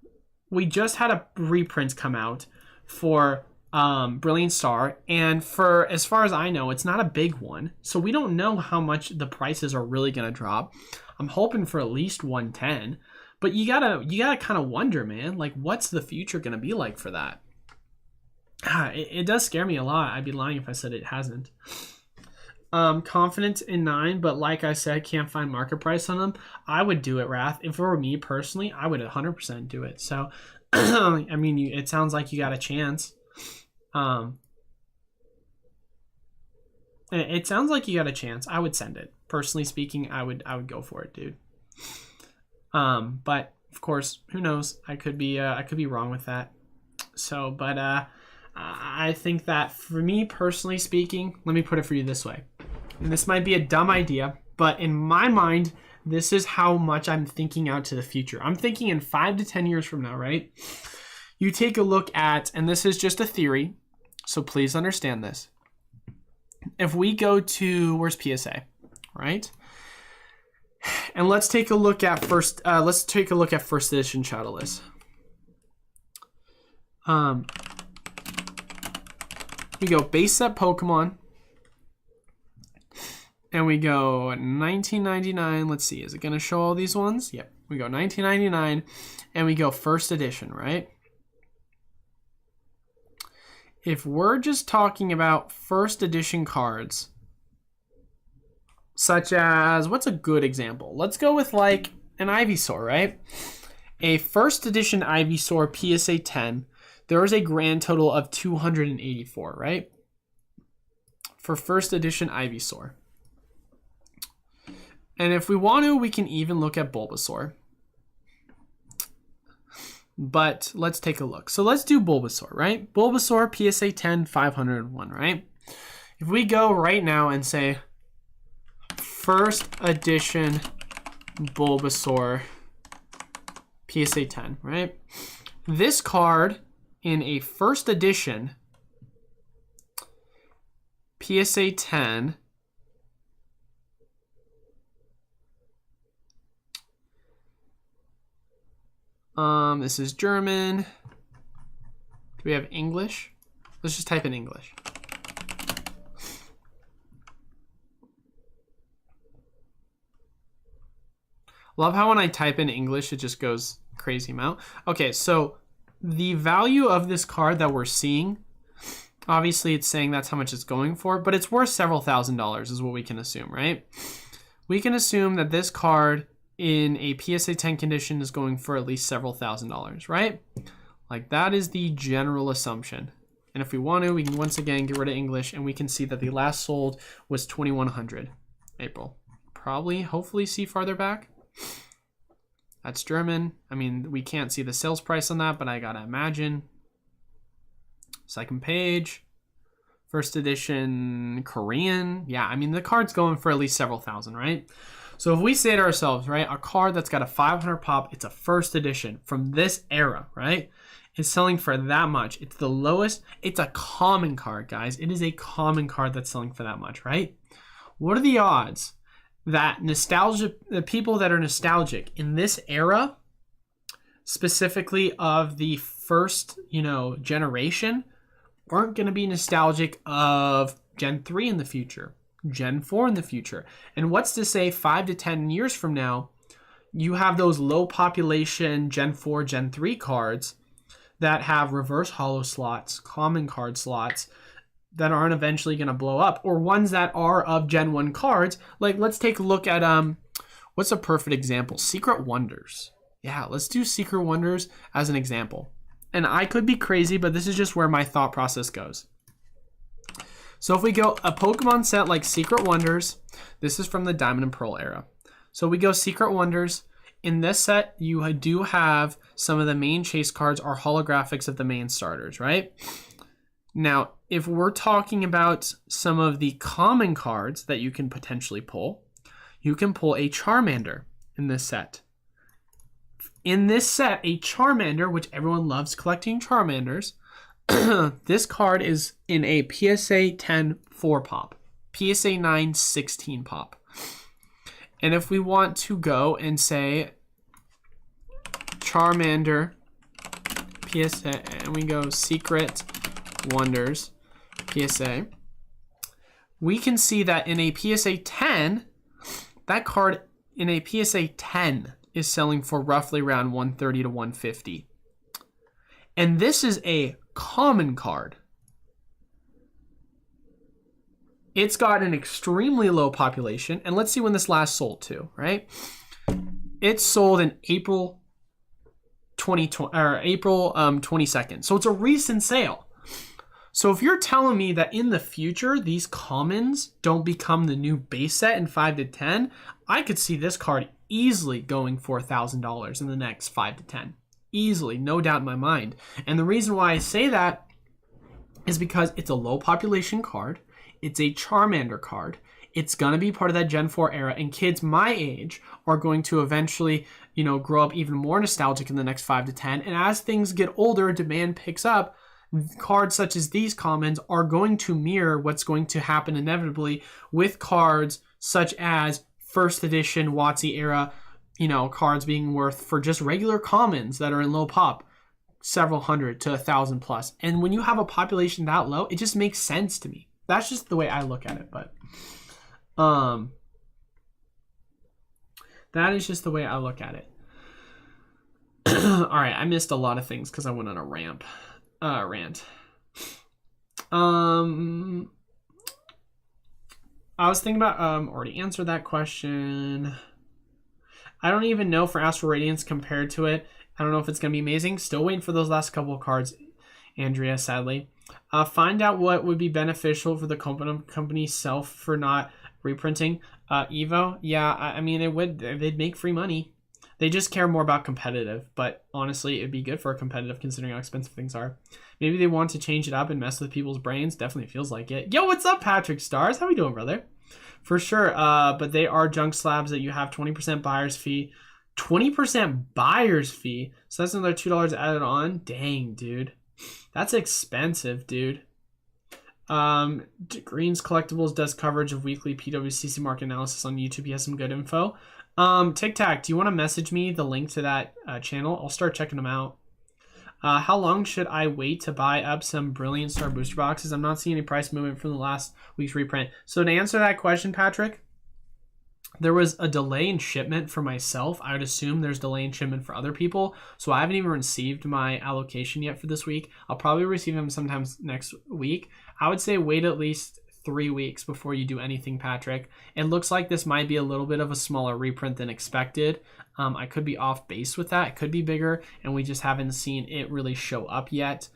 we just had a reprint come out for Brilliant Star, and for as far as I know, it's not a big one, so we don't know how much the prices are really gonna drop. I'm hoping for at least 110, but you gotta kind of wonder, man, like, what's the future gonna be like for that? It does scare me a lot. I'd be lying if I said it hasn't. confident in 9, but like I said, can't find market price on them. I would do it, Wrath. If it were me personally, I would 100% do it. So, I mean, it sounds like you got a chance. It sounds like you got a chance. I would send it. Personally speaking, I would go for it, dude. But of course, who knows? I could be wrong with that. So, but I think that for me personally speaking, let me put it for you this way. And this might be a dumb idea, but in my mind, this is how much I'm thinking out to the future. I'm thinking in 5 to 10 years from now, right? You take a look at, and this is just a theory, so please understand this. If we go to, where's PSA, right? And let's take a look at first edition Shadowless. We go base set Pokemon. And we go 1999. Let's see, is it going to show all these ones? Yep. We go 1999 and we go first edition, right? If we're just talking about first edition cards, such as, what's a good example? Let's go with like an Ivysaur, right? A first edition Ivysaur PSA 10, there is a grand total of 284, right? For first edition Ivysaur. And if we want to, we can even look at Bulbasaur. But let's take a look. So let's do Bulbasaur, right? Bulbasaur PSA 10, 501, right? If we go right now and say first edition Bulbasaur PSA 10, right? This card in a first edition PSA 10 this is German. Do we have English? Let's just type in English. Love how when I type in English, it just goes crazy amount. Okay, so the value of this card that we're seeing, obviously it's saying that's how much it's going for, but it's worth several $1,000s is what we can assume, right? We can assume that this card in a PSA 10 condition is going for at least several $1,000s, right? Like that is the general assumption. And if we want to, we can once again get rid of English and we can see that the last sold was 2100 April. Probably, hopefully see farther back. That's German. I mean, we can't see the sales price on that, but I gotta imagine. Second page. First edition Korean. Yeah, I mean, the card's going for at least several thousand, right? So if we say to ourselves, right, a card that's got a 500 pop, it's a first edition from this era, right? It's selling for that much. It's the lowest. It's a common card, guys. It is a common card that's selling for that much, right? What are the odds that the people that are nostalgic in this era, specifically of the first, generation, aren't going to be nostalgic of Gen 3 in the future? Gen 4 in the future. And what's to say 5 to 10 years from now, you have those low population Gen 4, Gen 3 cards that have reverse holo slots, common card slots that aren't eventually going to blow up, or ones that are of Gen 1 cards. Like, let's take a look at, what's a perfect example? Secret Wonders. Yeah, let's do Secret Wonders as an example. And I could be crazy, but this is just where my thought process goes. So if we go a Pokemon set like Secret Wonders, this is from the Diamond and Pearl era. So we go Secret Wonders. In this set, you do have some of the main chase cards are holographics of the main starters, right? Now, if we're talking about some of the common cards that you can potentially pull, you can pull a Charmander in this set. In this set, a Charmander, which everyone loves collecting Charmanders, this card is in a PSA 10 4 pop, PSA 9 16 pop. And if we want to go and say Charmander PSA, and we go Secret Wonders PSA, we can see that in a PSA 10, that card in a PSA 10 is selling for roughly around 130 to 150. And this is a common card. It's got an extremely low population. And let's see when this last sold to, right? It sold in April 2020 or April 22nd. So it's a recent sale. So if you're telling me that in the future these commons don't become the new base set in 5 to 10, I could see this card easily going for $1,000 in the next 5 to 10. Easily, no doubt in my mind. And the reason why I say that is because it's a low population card. It's a Charmander card. It's going to be part of that Gen 4 era, and kids my age are going to eventually, grow up even more nostalgic in the next 5 to 10. And as things get older, demand picks up. Cards such as these commons are going to mirror what's going to happen inevitably with cards such as first edition WotC era, cards being worth for just regular commons that are in low pop, several hundred to 1,000 plus. And when you have a population that low, it just makes sense to me. That's just the way I look at it. But that is just the way I look at it. All right, I missed a lot of things because I went on a rant. I was thinking about already answered that question. I don't even know for Astral Radiance compared to it. I don't know if it's gonna be amazing. Still waiting for those last couple of cards, Andrea, sadly. Find out what would be beneficial for the company self for not reprinting Evo. Yeah, I mean they'd make free money. They just care more about competitive, but honestly, it'd be good for a competitive considering how expensive things are. Maybe they want to change it up and mess with people's brains. Definitely feels like it. Yo, what's up, Patrick Stars? How we doing, brother? For sure. But they are junk slabs that you have 20% buyer's fee. 20% buyer's fee? So that's another $2 added on? Dang, dude. That's expensive, dude. Greens Collectibles does coverage of weekly PWCC market analysis on YouTube. He has some good info. Tic Tac, do you want to message me the link to that channel? I'll start checking them out. How long should I wait to buy up some Brilliant Star booster boxes? I'm not seeing any price movement from the last week's reprint. So to answer that question, Patrick, there was a delay in shipment for myself. I would assume there's delay in shipment for other people. So I haven't even received my allocation yet for this week. I'll probably receive them sometimes next week. I would say wait at least 3 weeks before you do anything, Patrick. It looks like this might be a little bit of a smaller reprint than expected. I could be off base with that. It could be bigger, and we just haven't seen it really show up yet.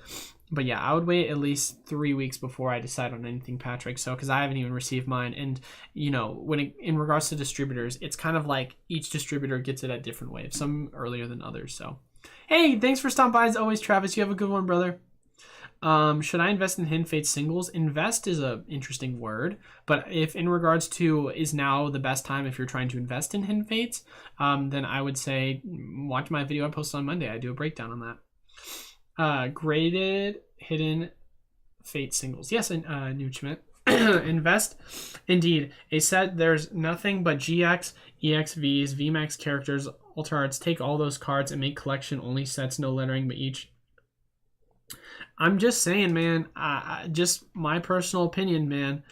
But yeah, I would wait at least 3 weeks before I decide on anything, Patrick. So, because I haven't even received mine, and in regards to distributors, it's kind of like each distributor gets it at different waves. Some earlier than others. So, hey, thanks for stopping by as always, Travis. You have a good one, brother. Should I invest in Hidden Fates singles? Invest is a interesting word, but if in regards to is now the best time if you're trying to invest in Hidden Fates, then I would say watch my video I posted on Monday. I do a breakdown on that. Graded Hidden Fates singles. Yes, New Schmidt. Invest. Indeed. A set, there's nothing but GX, EXVs, VMAX characters, Altar Arts. Take all those cards and make collection only sets, no lettering, but each. I'm just saying, man, just my personal opinion, man.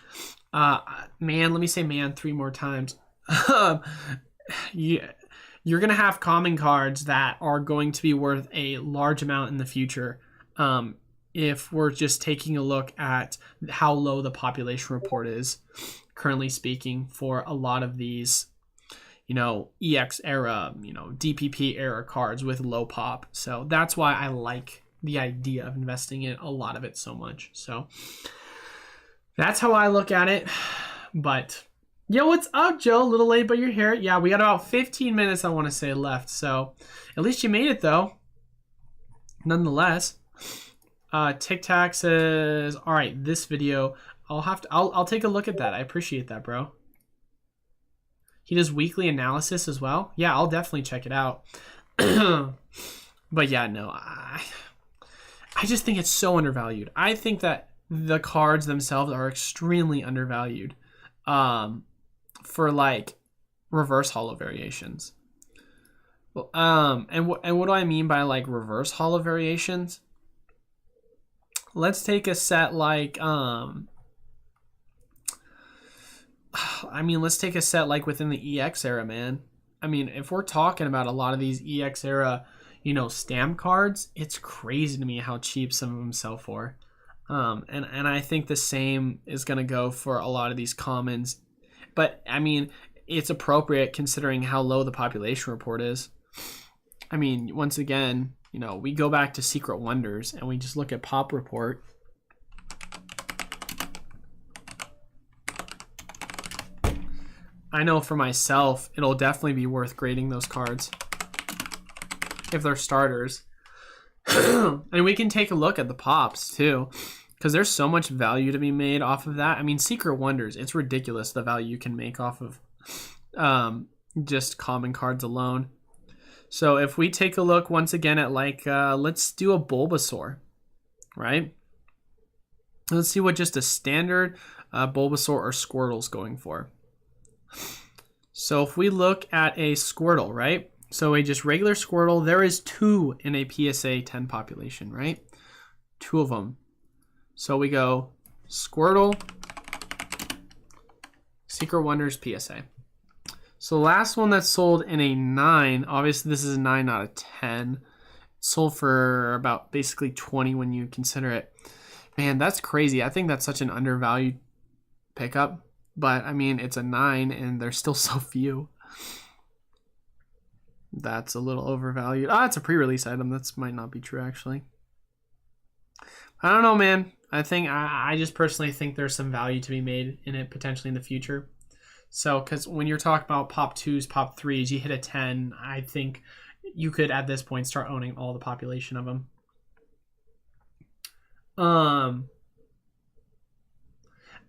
Man, let me say man 3 more times. You're going to have common cards that are going to be worth a large amount in the future. If we're just taking a look at how low the population report is, currently speaking, for a lot of these, EX era, DPP era cards with low pop. So that's why I like the idea of investing in a lot of it so much. So that's how I look at it. But yo, what's up, Joe? A little late, but you're here. Yeah, we got about 15 minutes, I want to say, left. So at least you made it, though. Nonetheless, Tic Tac says, all right, this video, I'll take a look at that. I appreciate that, bro. He does weekly analysis as well. Yeah, I'll definitely check it out. But yeah, no, I just think it's so undervalued. I think that the cards themselves are extremely undervalued for like reverse holo variations. And what do I mean by like reverse holo variations? Let's take a set like let's take a set like within the EX era, man. I mean, if we're talking about a lot of these EX era stamp cards, it's crazy to me how cheap some of them sell for. And I think the same is going to go for a lot of these commons. But, I mean, it's appropriate considering how low the population report is. I mean, once again, you know, we go back to Secret Wonders and we just look at Pop Report. I know for myself, it'll definitely be worth grading those cards if they're starters. And we can take a look at the pops too, because there's so much value to be made off of that. I mean, Secret Wonders, it's ridiculous the value you can make off of just common cards alone. So if we take a look once again at like, let's do a Bulbasaur, right? Let's see what just a standard Bulbasaur or Squirtle's going for. So if we look at a Squirtle, right? So a just regular Squirtle, there is 2 in a PSA 10 population, right? 2 of them. So we go Squirtle, Secret Wonders, PSA. So the last one that's sold in a 9, obviously this is a 9 out of 10. It sold for about basically 20 when you consider it. Man, that's crazy. I think that's such an undervalued pickup. But, I mean, it's a 9, and there's still so few. That's a little overvalued. Ah, it's a pre-release item. That might not be true, actually. I don't know, man. I just personally think there's some value to be made in it potentially in the future. So, because when you're talking about Pop 2s, Pop 3s, you hit a 10, I think you could, at this point, start owning all the population of them.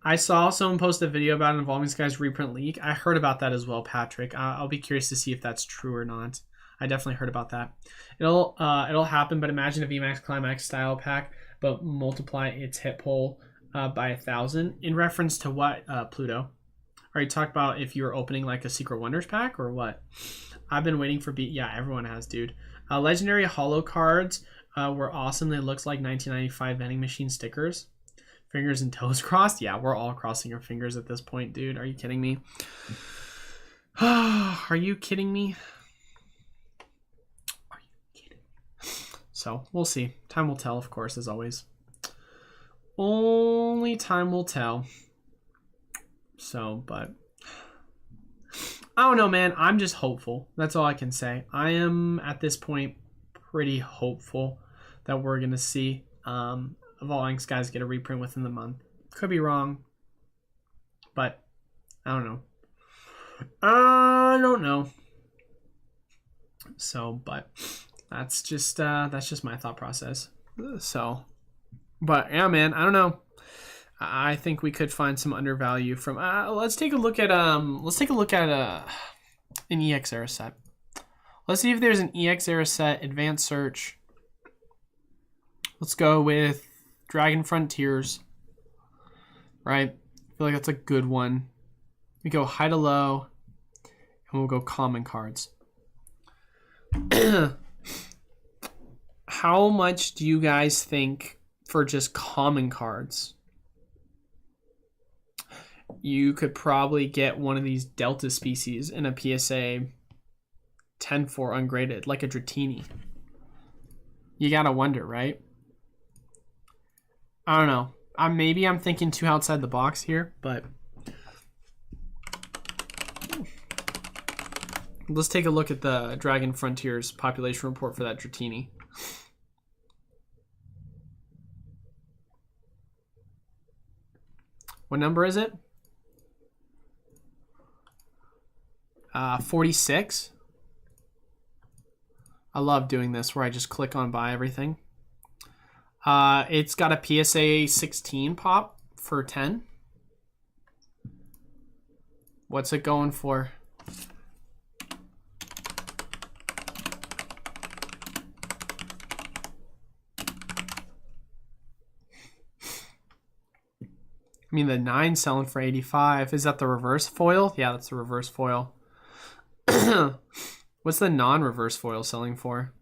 I saw someone post a video about an Evolving Skies reprint leak. I heard about that as well, Patrick. I'll be curious to see if that's true or not. I definitely heard about that. It'll happen, but imagine a VMAX Climax style pack, but multiply its hit pool by 1,000. In reference to what, Pluto? Are you talking about if you're opening like a Secret Wonders pack or what? I've been waiting for yeah, everyone has, dude. Legendary Holo cards were awesome. They looked like 1995 vending machine stickers. Fingers and toes crossed? Yeah, we're all crossing our fingers at this point, dude. Are you kidding me? Are you kidding me? Are you kidding me? So, we'll see. Time will tell, of course, as always. Only time will tell. So, but I don't know, man. I'm just hopeful. That's all I can say. I am, at this point, pretty hopeful that we're going to see Evolving Skies get a reprint within the month. Could be wrong, but I don't know. I don't know. So, but that's just my thought process. So, but yeah, man, I don't know. I think we could find some undervalue from. Let's take a look at an EX era set. Let's see if there's an EX era set. Advanced search. Let's go with Dragon Frontiers. Right? I feel like that's a good one. We go high to low, and we'll go common cards. How much do you guys think for just common cards? You could probably get one of these Delta species in a PSA 10-4 ungraded, like a Dratini. You gotta wonder, right? I don't know. Maybe I'm thinking too outside the box here, but let's take a look at the Dragon Frontiers population report for that Dratini. What number is it? 46. I love doing this where I just click on buy everything. It's got a PSA 16 pop for 10. What's it going for? I mean, the 9 selling for 85. Is that the reverse foil? Yeah, that's the reverse foil. What's the non-reverse foil selling for?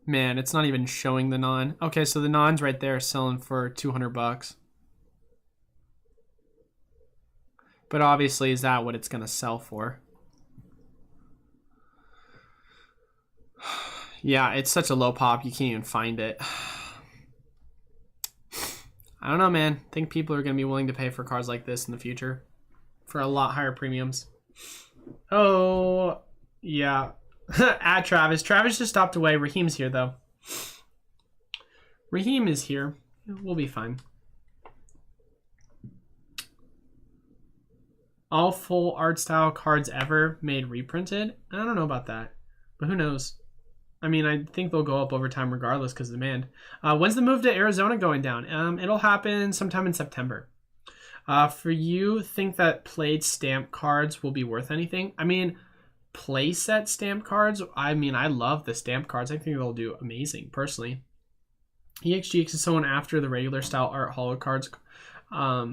Man, it's not even showing the non. Okay, so the non's right there selling for $200. But obviously, is that what it's going to sell for? Yeah, it's such a low pop, you can't even find it. I don't know, man. I think people are going to be willing to pay for cards like this in the future for a lot higher premiums. Oh, yeah. At Travis. Travis just stopped away. Raheem's here, though. Raheem is here. We'll be fine. All full art style cards ever made reprinted? I don't know about that, but who knows? I mean, I think they'll go up over time regardless because of demand. When's the move to Arizona going down? It'll happen sometime in September. For you, think that played stamp cards will be worth anything? I mean, playset stamp cards, I mean, I love the stamp cards. I think they'll do amazing, personally. EXGX is someone after the regular style art holo cards. I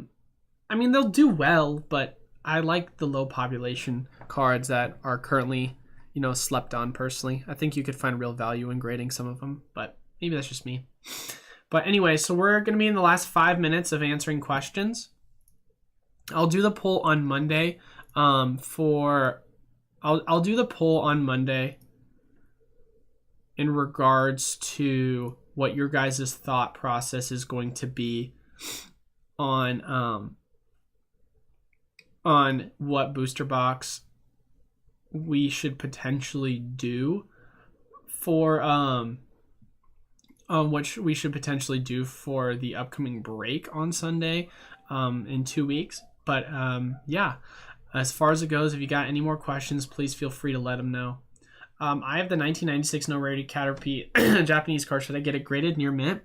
mean, they'll do well, but I like the low population cards that are currently, you know, slept on personally. I think you could find real value in grading some of them, but maybe that's just me. But anyway, so we're going to be in the last 5 minutes of answering questions. I'll do the poll on Monday I'll do the poll on Monday in regards to what your guys' thought process is going to be on what booster box we should potentially do for what we should potentially do for the upcoming break on Sunday in 2 weeks. But yeah, as far as it goes, if you got any more questions, please feel free to let them know. I have the 1996 no rarity Caterpie Japanese card. Should I get it graded near mint?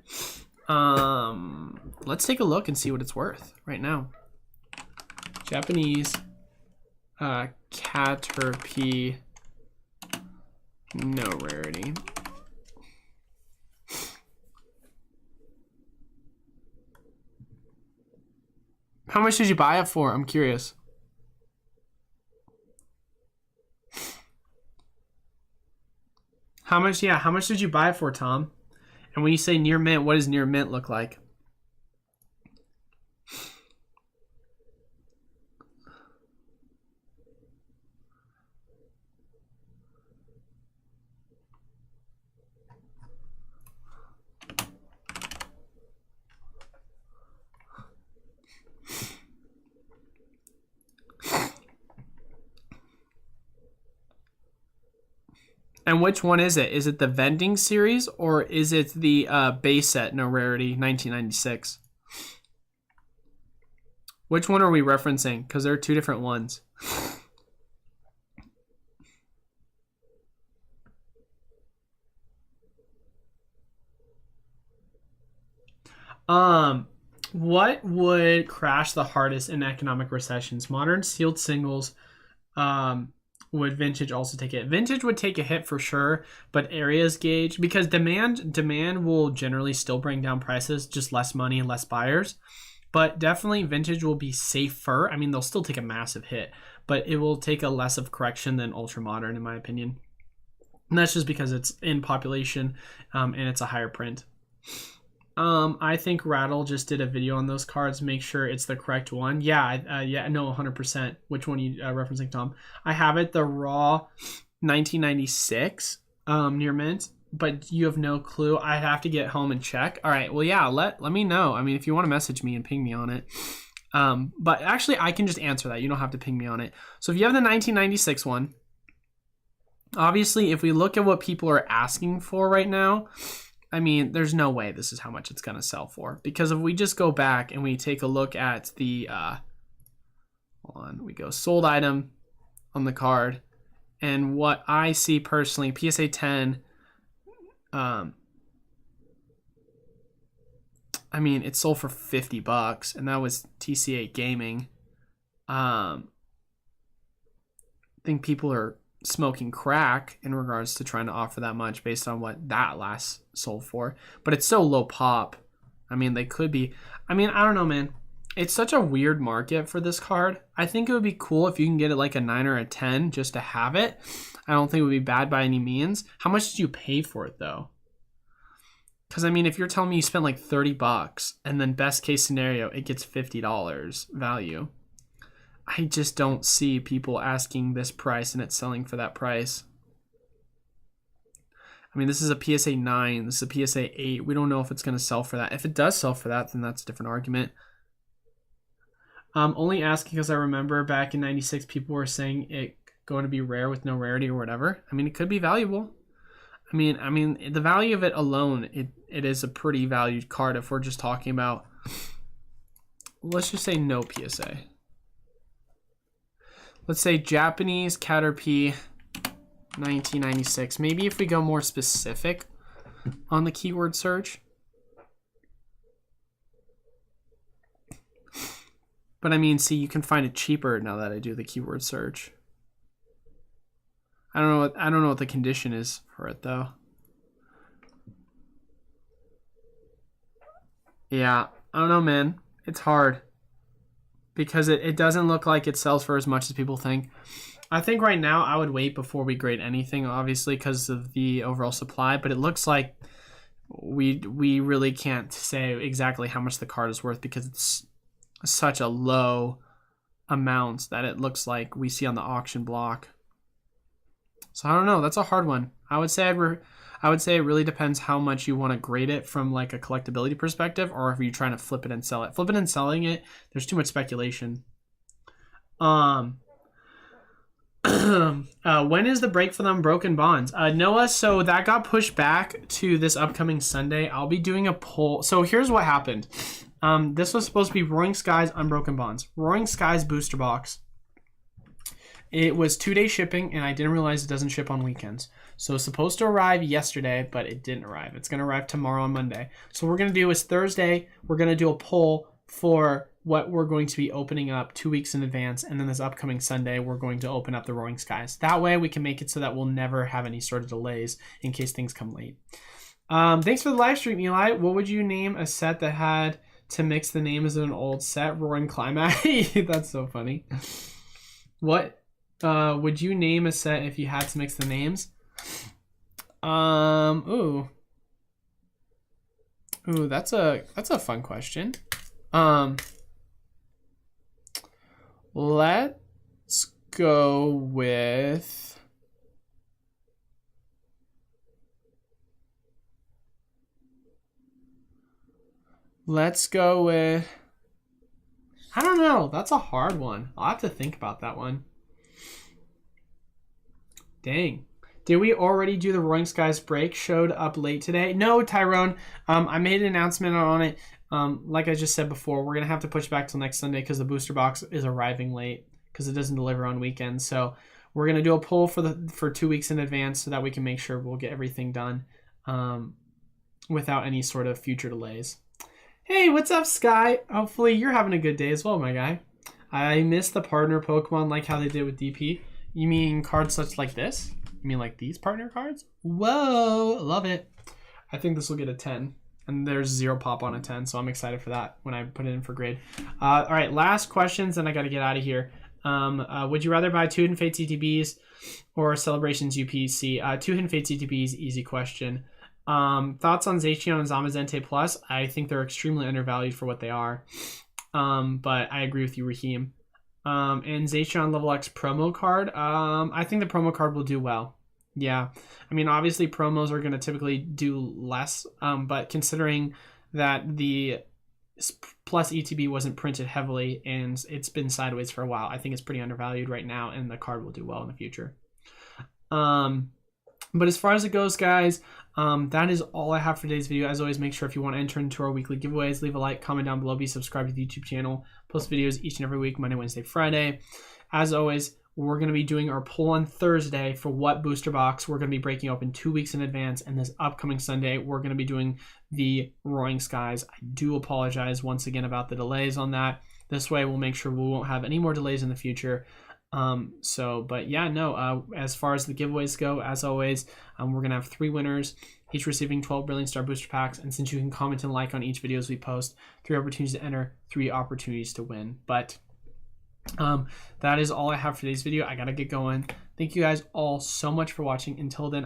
Let's take a look and see what it's worth right now. Japanese Caterpie no rarity. How much did you buy it for? I'm curious. How much? Yeah, how much did you buy it for, Tom? And when you say near mint, what does near mint look like? And which one is it? Is it the vending series or is it the base set no rarity 1996? Which one are we referencing? Because there are two different ones. What would crash the hardest in economic recessions? Modern sealed singles. Would vintage also take it? Vintage would take a hit for sure, but areas gauge, because demand will generally still bring down prices, just less money and less buyers. But definitely vintage will be safer. I mean, they'll still take a massive hit, but it will take a less of correction than ultra modern, in my opinion. And that's just because it's in population and it's a higher print. I think Rattle just did a video on those cards. Make sure it's the correct one. Yeah, yeah, no, 100%. Which one are you referencing, Tom? I have it, the raw 1996 near mint, but you have no clue. I have to get home and check. All right, well, yeah, let me know. I mean, if you want to message me and ping me on it. But actually, I can just answer that. You don't have to ping me on it. So if you have the 1996 one, obviously, if we look at what people are asking for right now, I mean, there's no way this is how much it's going to sell for. Because if we just go back and we take a look at the, hold on, we go sold item on the card. And what I see personally, PSA 10, I mean, it sold for $50 and that was TCA Gaming. I think people are smoking crack in regards to trying to offer that much based on what that last sold for, but it's so low pop. I mean, they could be, I mean, I don't know, man. It's such a weird market for this card. I think it would be cool if you can get it like a 9 or a 10 just to have it. I don't think it would be bad by any means. How much did you pay for it though? Because I mean, if you're telling me you spent like $30 and then best case scenario, it gets $50 value. I just don't see people asking this price and it's selling for that price. I mean, this is a PSA 9. This is a PSA 8. We don't know if it's going to sell for that. If it does sell for that, then that's a different argument. Only asking because I remember back in 96, people were saying it going to be rare with no rarity or whatever. I mean, it could be valuable. I mean, the value of it alone, it is a pretty valued card if we're just talking about, let's just say no PSA. Let's say Japanese Caterpie 1996. Maybe if we go more specific on the keyword search. But I mean, see, you can find it cheaper now that I do the keyword search. I don't know what the condition is for it though. Yeah, I don't know, man. It's hard because it doesn't look like it sells for as much as people think. I think right now I would wait before we grade anything, obviously, because of the overall supply. But it looks like we really can't say exactly how much the card is worth because it's such a low amount that it looks like we see on the auction block. So I don't know. That's a hard one. I would say it really depends how much you want to grade it from like a collectability perspective, or if you're trying to flip it and sell it. Flipping and selling it, there's too much speculation. When is the break for the Unbroken Bonds? Noah, so that got pushed back to this upcoming Sunday. I'll be doing a poll. So here's what happened. This was supposed to be Roaring Skies Unbroken Bonds. Roaring Skies booster box. It was 2-day shipping, and I didn't realize it doesn't ship on weekends. So it's supposed to arrive yesterday, but it didn't arrive. It's going to arrive tomorrow on Monday. So what we're going to do is Thursday, we're going to do a poll for what we're going to be opening up 2 weeks in advance. And then this upcoming Sunday, we're going to open up the Roaring Skies. That way we can make it so that we'll never have any sort of delays in case things come late. Thanks for the live stream, Eli. What would you name a set that had to mix the names of an old set? Roaring Climax. That's so funny. What would you name a set if you had to mix the names? Ooh, that's a fun question. Let's go with I don't know. That's a hard one. I'll have to think about that one. Dang. Did we already do the Roaring Skies break? Showed up late today? No, Tyrone. I made an announcement on it. Like I just said before, we're going to have to push back till next Sunday because the booster box is arriving late because it doesn't deliver on weekends. So we're going to do a poll for 2 weeks in advance so that we can make sure we'll get everything done without any sort of future delays. Hey, what's up, Sky? Hopefully you're having a good day as well, my guy. I missed the partner Pokemon like how they did with DP. You mean cards such like this? You mean like these partner cards? Whoa, love it. I think this will get a 10. And there's 0 pop on a 10, so I'm excited for that when I put it in for grade. All right, last questions, and I got to get out of here. Would you rather buy 2 Hidden Fate CTBs or Celebrations UPC? 2 Hidden Fate CTBs, easy question. Thoughts on Zacian and Zamazente Plus? I think they're extremely undervalued for what they are. But I agree with you, Raheem. And Zacian Level X promo card. I think the promo card will do well. Yeah. I mean, obviously promos are going to typically do less. But considering that the Plus ETB wasn't printed heavily and it's been sideways for a while, I think it's pretty undervalued right now and the card will do well in the future. But as far as it goes, guys, that is all I have for today's video. As always, make sure if you want to enter into our weekly giveaways, leave a like, comment down below, be subscribed to the YouTube channel, post videos each and every week, Monday, Wednesday, Friday. As always, we're going to be doing our poll on Thursday for what booster box we're going to be breaking open 2 weeks in advance. And this upcoming Sunday, we're going to be doing the Roaring Skies. I do apologize once again about the delays on that. This way, we'll make sure we won't have any more delays in the future. But yeah, no, as far as the giveaways go, as always, we're going to have 3 winners, each receiving 12 Brilliant Star booster packs. And since you can comment and like on each videos we post, 3 opportunities to enter, 3 opportunities to win. But that is all I have for today's video. I got to get going. Thank you guys all so much for watching. Until then,